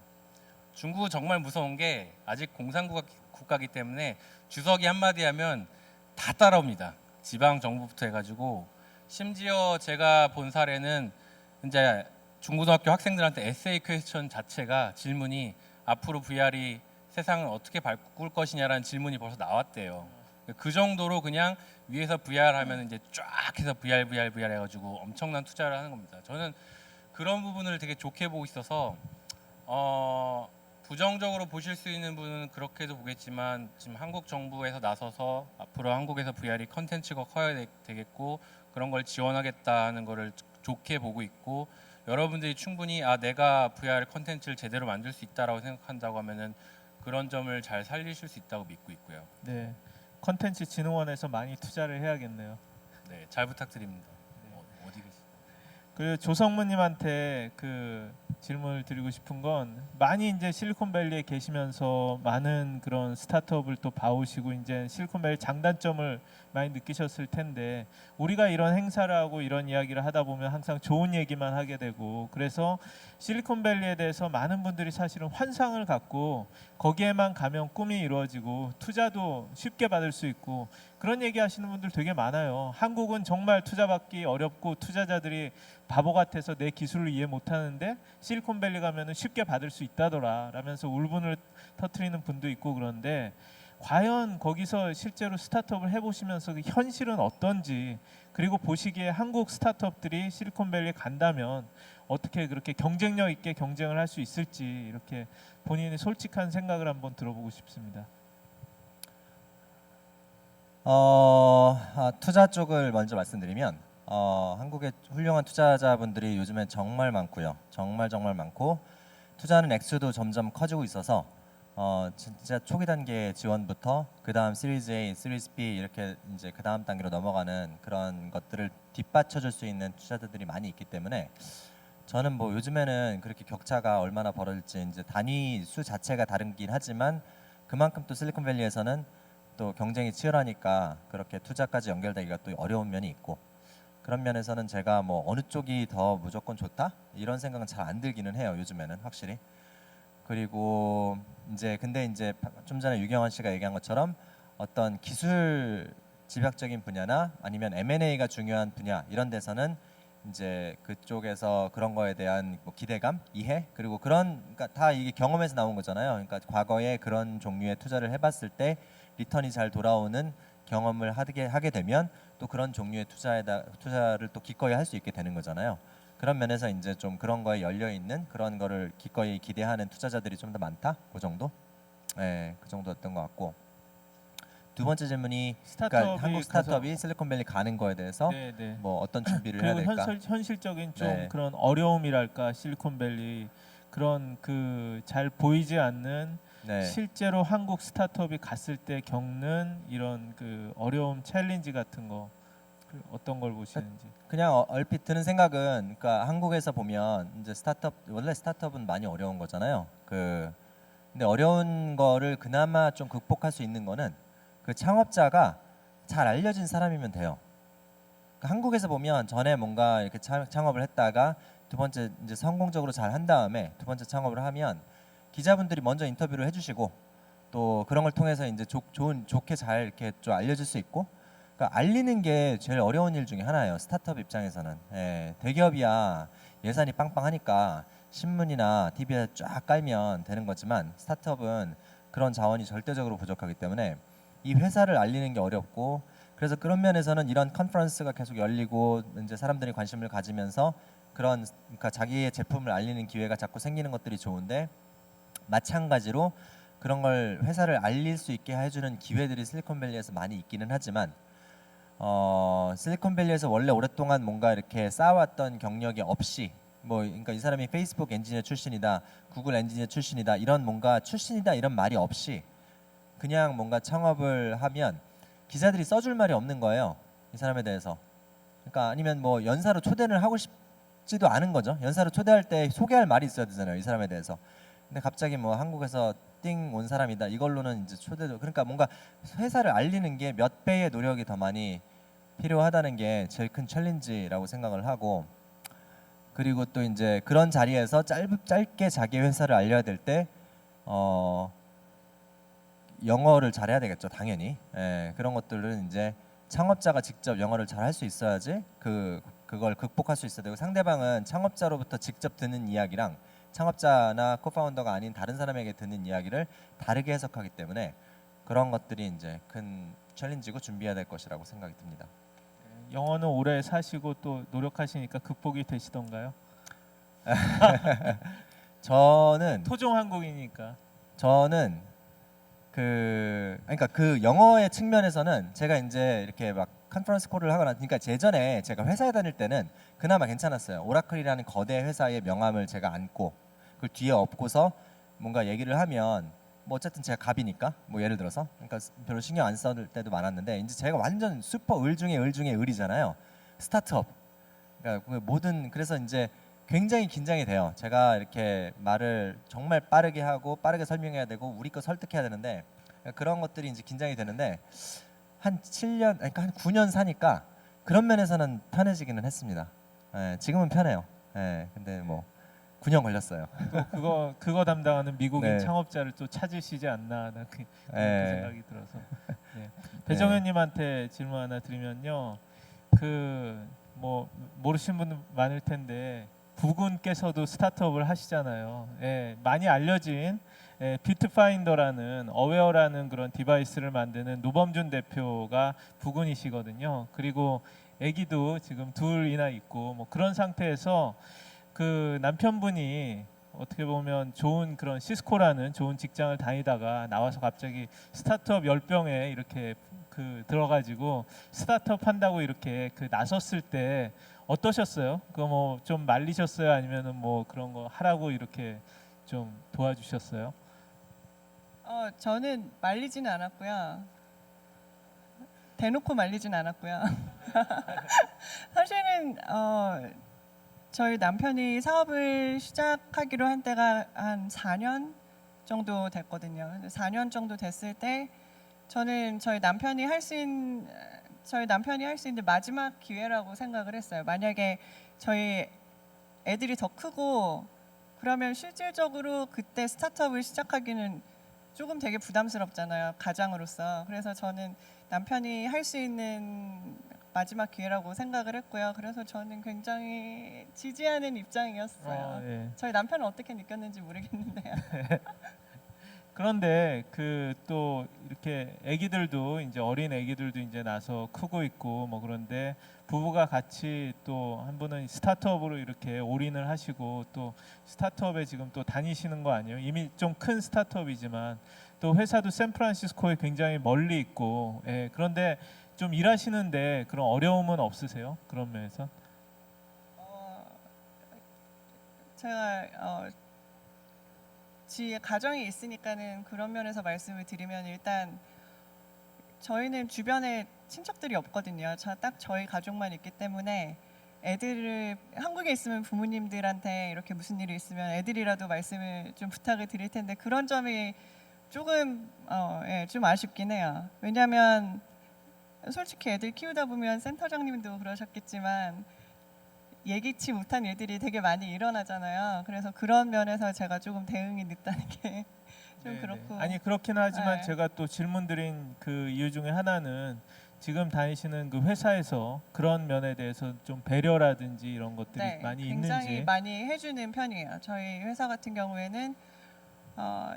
중국은 정말 무서운 게 아직 공산국가이기 때문에 주석이 한마디 하면 다 따라옵니다. 지방 정부부터 해가지고 심지어 제가 본 사례는 이제 중고등학교 학생들한테 에세이 퀘스천 자체가 질문이 앞으로 VR이 세상을 어떻게 바꿀 것이냐라는 질문이 벌써 나왔대요. 그 정도로 그냥 위에서 VR 하면 이제 쫙 해서 VR 해가지고 엄청난 투자를 하는 겁니다. 저는 그런 부분을 되게 좋게 보고 있어서 부정적으로 보실 수 있는 분은 그렇게도 보겠지만 지금 한국 정부에서 나서서 앞으로 한국에서 VR이 컨텐츠가 커야 되겠고 그런 걸 지원하겠다 하는 거를 좋게 보고 있고 여러분들이 충분히 내가 VR 컨텐츠를 제대로 만들 수 있다라고 생각한다고 하면은 그런 점을 잘 살리실 수 있다고 믿고 있고요. 네, 컨텐츠 진흥원에서 많이 투자를 해야겠네요. 네, 잘 부탁드립니다. 어디 계세요? 그 조성무님한테 그 질문을 드리고 싶은 건 많이 이제 실리콘밸리에 계시면서 많은 그런 스타트업을 또 봐오시고 이제 실리콘밸리 장단점을 많이 느끼셨을 텐데 우리가 이런 행사를 하고 이런 이야기를 하다 보면 항상 좋은 얘기만 하게 되고 그래서 실리콘밸리에 대해서 많은 분들이 사실은 환상을 갖고 거기에만 가면 꿈이 이루어지고 투자도 쉽게 받을 수 있고 그런 얘기 하시는 분들 되게 많아요. 한국은 정말 투자 받기 어렵고 투자자들이 바보 같아서 내 기술을 이해 못하는데 실리콘밸리 가면은 쉽게 받을 수 있다더라 라면서 울분을 터뜨리는 분도 있고 그런데 과연 거기서 실제로 스타트업을 해보시면서 그 현실은 어떤지 그리고 보시기에 한국 스타트업들이 실리콘밸리에 간다면 어떻게 그렇게 경쟁력 있게 경쟁을 할 수 있을지 이렇게 본인의 솔직한 생각을 한번 들어보고 싶습니다. 투자 쪽을 먼저 말씀드리면 한국의 훌륭한 투자자분들이 요즘엔 정말 많고요. 정말 많고 투자하는 액수도 점점 커지고 있어서 진짜 초기 단계 지원부터 그 다음 시리즈 A, 시리즈 B 이렇게 이제 그 다음 단계로 넘어가는 그런 것들을 뒷받쳐줄 수 있는 투자자들이 많이 있기 때문에 저는 뭐 요즘에는 그렇게 격차가 얼마나 벌어질지 이제 단위 수 자체가 다르긴 하지만 그만큼 또 실리콘밸리에서는 또 경쟁이 치열하니까 그렇게 투자까지 연결되기가 또 어려운 면이 있고 그런 면에서는 제가 뭐 어느 쪽이 더 무조건 좋다 이런 생각은 잘 안 들기는 해요. 요즘에는 확실히. 그리고 이제 근데 이제 좀 전에 유경환 씨가 얘기한 것처럼 어떤 기술 집약적인 분야나 아니면 M&A가 중요한 분야 이런 데서는 이제 그쪽에서 그런 거에 대한 뭐 기대감, 이해 그리고 그러니까 다 이게 경험에서 나온 거잖아요. 그러니까 과거에 그런 종류의 투자를 해봤을 때 리턴이 잘 돌아오는 경험을 하게 되면 또 그런 종류의 투자를 또 기꺼이 할 수 있게 되는 거잖아요. 그런 면에서 이제 좀 그런 거에 열려 있는 그런 거를 기꺼이 기대하는 투자자들이 좀 더 많다. 그 정도? 네, 그 정도였던 것 같고. 두 번째 질문이 그러니까 한국 스타트업이 실리콘밸리 가는 거에 대해서 뭐 어떤 준비를 해야 될까? 현실적인 좀 네. 그런 어려움이랄까 실리콘밸리 그런 그 잘 보이지 않는 네. 실제로 한국 스타트업이 갔을 때 겪는 이런 그 어려움 챌린지 같은 거 어떤 걸 보시는지. 그냥 얼핏 드는 생각은 그러니까 한국에서 보면 이제 원래 스타트업은 많이 어려운 거잖아요. 근데 어려운 거를 그나마 좀 극복할 수 있는 거는 그 창업자가 잘 알려진 사람이면 돼요. 그러니까 한국에서 보면 전에 뭔가 이렇게 창업을 했다가 두 번째 이제 성공적으로 잘 한 다음에 두 번째 창업을 하면 기자분들이 먼저 인터뷰를 해주시고 또 그런 걸 통해서 이제 좋게 잘 이렇게 좀 알려질 수 있고 그러니까 알리는 게 제일 어려운 일 중에 하나예요. 스타트업 입장에서는. 예, 대기업이야 예산이 빵빵하니까 신문이나 TV에 쫙 깔면 되는 거지만 스타트업은 그런 자원이 절대적으로 부족하기 때문에 이 회사를 알리는 게 어렵고 그래서 그런 면에서는 이런 컨퍼런스가 계속 열리고 이제 사람들이 관심을 가지면서 그러니까 자기의 제품을 알리는 기회가 자꾸 생기는 것들이 좋은데 마찬가지로 그런 걸 회사를 알릴 수 있게 해주는 기회들이 실리콘밸리에서 많이 있기는 하지만 실리콘밸리에서 원래 오랫동안 뭔가 이렇게 쌓아왔던 경력이 없이 뭐 그러니까 이 사람이 페이스북 엔지니어 출신이다, 구글 엔지니어 출신이다 이런 뭔가 출신이다 이런 말이 없이 그냥 뭔가 창업을 하면 기자들이 써줄 말이 없는 거예요. 이 사람에 대해서. 그러니까 아니면 뭐 연사로 초대를 하고 싶지도 않은 거죠. 연사로 초대할 때 소개할 말이 있어야 되잖아요. 이 사람에 대해서. 근데 갑자기 뭐 한국에서 띵 온 사람이다 이걸로는 이제 초대도 그러니까 뭔가 회사를 알리는 게 몇 배의 노력이 더 많이 필요하다는 게 제일 큰 챌린지라고 생각을 하고 그리고 또 이제 그런 자리에서 짧게 자기 회사를 알려야 될 때 영어를 잘해야 되겠죠 당연히. 예, 그런 것들은 이제 창업자가 직접 영어를 잘 할 수 있어야지 그걸 극복할 수 있어야 되고 상대방은 창업자로부터 직접 듣는 이야기랑 창업자나 코파운더가 아닌 다른 사람에게 듣는 이야기를 다르게 해석하기 때문에 그런 것들이 이제 큰 챌린지고 준비해야 될 것이라고 생각이 듭니다. 영어는 오래 사시고 또 노력하시니까 극복이 되시던가요? 저는 토종 한국이니까. 저는 그러니까 그 영어의 측면에서는 제가 이제 이렇게 막 컨퍼런스 콜을 하거나 그러니까 예전에 제가 회사에 다닐 때는 그나마 괜찮았어요. 오라클이라는 거대 회사의 명함을 제가 안고 그걸 뒤에 엎고서 뭔가 얘기를 하면 뭐 어쨌든 제가 갑이니까 뭐 예를 들어서 그러니까 별로 신경 안 써줄 때도 많았는데 이제 제가 완전 슈퍼 을 중에 을 중에 을이잖아요. 스타트업. 그러니까 그 모든 그래서 이제 굉장히 긴장이 돼요. 제가 이렇게 말을 정말 빠르게 하고 빠르게 설명해야 되고 우리 거 설득해야 되는데 그런 것들이 이제 긴장이 되는데 한 7년 그러니까 한 9년 사니까 그런 면에서는 편해지기는 했습니다. 예, 지금은 편해요. 예, 근데 뭐 9년 걸렸어요. 또 그거 담당하는 미국인 네. 창업자를 또 찾으시지 않나 그런 네. 생각이 들어서. 네. 배정현님한테 질문 하나 드리면요. 뭐 모르시는 분들 많을 텐데 부군께서도 스타트업을 하시잖아요. 예, 많이 알려진 비트파인더라는 어웨어라는 그런 디바이스를 만드는 노범준 대표가 부군이시거든요. 그리고 아기도 지금 둘이나 있고 뭐 그런 상태에서 그 남편분이 어떻게 보면 좋은 그런 시스코라는 좋은 직장을 다니다가 나와서 갑자기 스타트업 열병에 이렇게 들어가지고 스타트업 한다고 이렇게 나섰을 때 어떠셨어요? 그거 뭐 좀 말리셨어요? 아니면은 뭐 그런 거 하라고 이렇게 좀 도와주셨어요? 저는 말리지는 않았고요. 대놓고 말리진 않았고요. 사실은 저희 남편이 사업을 시작하기로 한 때가 한 4년 정도 됐거든요. 4년 정도 됐을 때 저는 저희 남편이 할 수 있는 마지막 기회라고 생각을 했어요. 만약에 저희 애들이 더 크고 그러면 실질적으로 그때 스타트업을 시작하기는 조금 되게 부담스럽잖아요. 가장으로서. 그래서 저는 남편이 할 수 있는 마지막 기회라고 생각을 했고요. 그래서 저는 굉장히 지지하는 입장이었어요. 예. 저희 남편은 어떻게 느꼈는지 모르겠는데요. 그런데 또 이렇게 아기들도 이제 어린 아기들도 이제 나서 크고 있고 뭐 그런데 부부가 같이 또 한 분은 스타트업으로 이렇게 올인을 하시고 또 스타트업에 지금 또 다니시는 거 아니에요? 이미 좀 큰 스타트업이지만 또 회사도 샌프란시스코에 굉장히 멀리 있고 예, 그런데 좀 일하시는데 그런 어려움은 없으세요? 그런 면에서? 제가 가정이 있으니까는 그런 면에서 말씀을 드리면 일단 저희는 주변에 친척들이 없거든요. 딱 저희 가족만 있기 때문에 애들을 한국에 있으면 부모님들한테 이렇게 무슨 일이 있으면 애들이라도 말씀을 좀 부탁을 드릴 텐데 그런 점이 조금 좀 아쉽긴 해요. 왜냐하면 솔직히 애들 키우다 보면 센터장님도 그러셨겠지만 예기치 못한 일들이 되게 많이 일어나잖아요. 그래서 그런 면에서 제가 조금 대응이 늦다는 게 좀 그렇고. 아니 그렇긴 하지만 네. 제가 또 질문드린 그 이유 중에 하나는 지금 다니시는 그 회사에서 그런 면에 대해서 좀 배려라든지 이런 것들이 많이 굉장히 있는지. 많이 해주는 편이에요. 저희 회사 같은 경우에는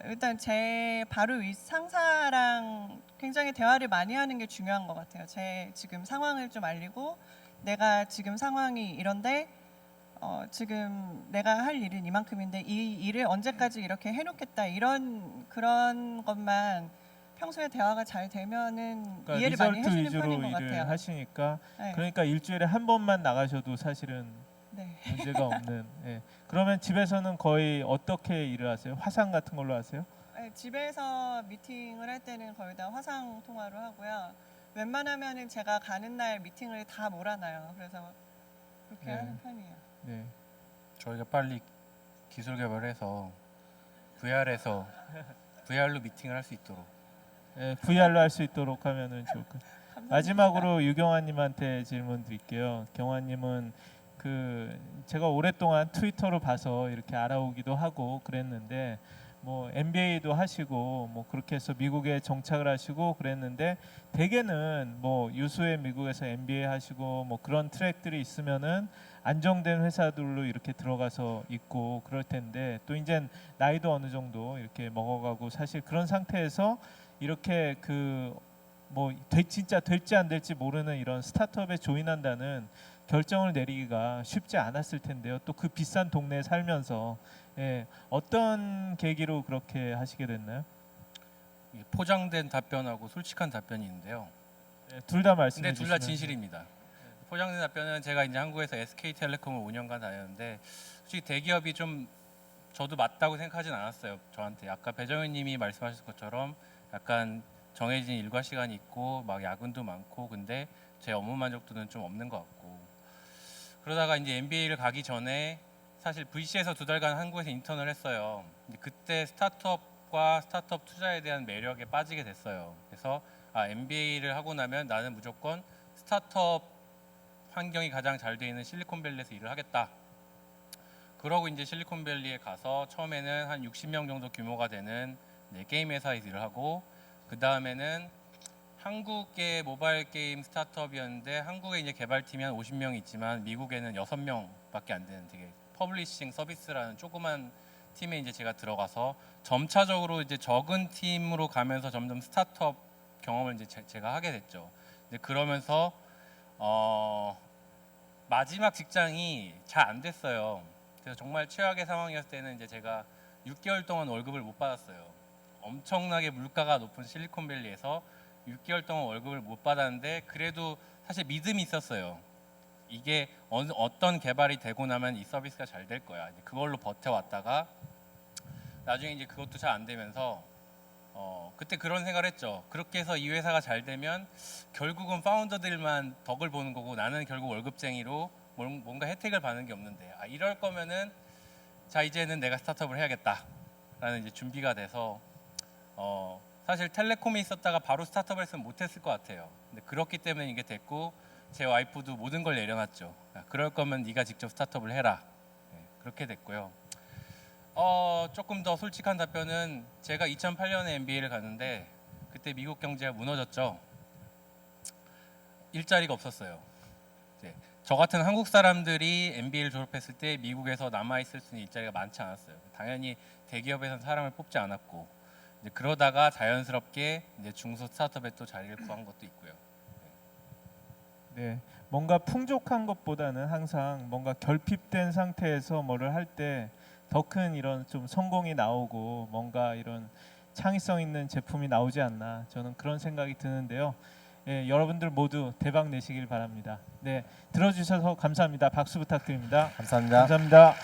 일단 제 바로 위 상사랑 굉장히 대화를 많이 하는 게 중요한 것 같아요. 제 지금 상황을 좀 알리고 내가 지금 상황이 이런데 지금 내가 할 일은 이만큼인데 이 일을 언제까지 이렇게 해놓겠다 그런 것만 평소에 대화가 잘 되면은 그러니까 이해를 많이 리설트 해주는 위주로 편인 것 일을 같아요. 하시니까 네. 그러니까 일주일에 한 번만 나가셔도 사실은 네. 문제가 없는. 예. 그러면 집에서는 거의 어떻게 일을 하세요? 화상 같은 걸로 하세요? 네, 집에서 미팅을 할 때는 거의 다 화상 통화로 하고요. 웬만하면은 제가 가는 날 미팅을 다 몰아놔요. 그래서 그렇게 네. 하는 편이에요. 네. 저희가 빨리 기술 개발해서 VR에서 VR로 미팅을 할 수 있도록. 예, VR로 할 수 있도록 하면은 좋을 것 같아요. 마지막으로 유경아님한테 질문 드릴게요. 경아님은 그 제가 오랫동안 트위터로 봐서 이렇게 알아오기도 하고 그랬는데 뭐 MBA도 하시고 뭐 그렇게 해서 미국에 정착을 하시고 그랬는데 대개는 뭐 유수의 미국에서 MBA 하시고 뭐 그런 트랙들이 있으면은 안정된 회사들로 이렇게 들어가서 있고 그럴 텐데 또 이제 나이도 어느 정도 이렇게 먹어가고 사실 그런 상태에서 이렇게 그 뭐 진짜 될지 안 될지 모르는 이런 스타트업에 조인한다는 결정을 내리기가 쉽지 않았을 텐데요. 또 그 비싼 동네에 살면서 어떤 계기로 그렇게 하시게 됐나요? 이게 포장된 답변하고 솔직한 답변이 있는데요. 둘 다 말씀해 근데 둘 다 주시면. 진실입니다. 포장된 답변은 제가 이제 한국에서 SK텔레콤을 5년간 다녔는데 솔직히 대기업이 좀 저도 맞다고 생각하진 않았어요. 저한테 아까 배정현님이 말씀하신 것처럼 약간 정해진 일과 시간이 있고 막 야근도 많고 근데 제 업무 만족도는 좀 없는 것 같고 그러다가 이제 MBA를 가기 전에 사실 VC에서 2달간 한국에서 인턴을 했어요. 근데 그때 스타트업과 스타트업 투자에 대한 매력에 빠지게 됐어요. 그래서 MBA를 하고 나면 나는 무조건 스타트업 환경이 가장 잘 돼 있는 실리콘밸리에서 일을 하겠다. 그러고 이제 실리콘밸리에 가서 처음에는 한 60명 정도 규모가 되는 게임 회사에서 일을 하고 그 다음에는 한국의 모바일 게임 스타트업이었는데 한국에 이제 개발팀이 한 50명이 있지만 미국에는 6명밖에 안 되는 되게 퍼블리싱 서비스라는 조그만 팀에 이제 제가 들어가서 점차적으로 이제 적은 팀으로 가면서 점점 스타트업 경험을 이제 제가 하게 됐죠. 근데 그러면서 마지막 직장이 잘 안 됐어요. 그래서 정말 최악의 상황이었을 때는 이제 제가 6개월 동안 월급을 못 받았어요. 엄청나게 물가가 높은 실리콘밸리에서 6개월 동안 월급을 못 받았는데 그래도 사실 믿음이 있었어요. 이게 어떤 개발이 되고 나면 이 서비스가 잘 될 거야. 이제 그걸로 버텨왔다가 나중에 이제 그것도 잘 안 되면서 그때 그런 생각을 했죠. 그렇게 해서 이 회사가 잘 되면 결국은 파운더들만 덕을 보는 거고 나는 결국 월급쟁이로 뭔가 혜택을 받는 게 없는데 이럴 거면은 자 이제는 내가 스타트업을 해야겠다라는 이제 준비가 돼서 사실 텔레콤에 있었다가 바로 스타트업을 했으면 못했을 것 같아요. 근데 그렇기 때문에 이게 됐고 제 와이프도 모든 걸 내려놨죠. 그럴 거면 네가 직접 스타트업을 해라. 그렇게 됐고요. 조금 더 솔직한 답변은 제가 2008년에 MBA를 갔는데 그때 미국 경제가 무너졌죠. 일자리가 없었어요. 저 같은 한국 사람들이 MBA를 졸업했을 때 미국에서 남아 있을 수 있는 일자리가 많지 않았어요. 당연히 대기업에서는 사람을 뽑지 않았고 이제 그러다가 자연스럽게 이제 중소 스타트업에 또 자리를 구한 것도 있고요. 네, 뭔가 풍족한 것보다는 항상 뭔가 결핍된 상태에서 뭐를 할 때 더 큰 이런 좀 성공이 나오고 뭔가 이런 창의성 있는 제품이 나오지 않나 저는 그런 생각이 드는데요. 여러분들 모두 대박 내시길 바랍니다. 네, 들어주셔서 감사합니다. 박수 부탁드립니다. 감사합니다. 감사합니다.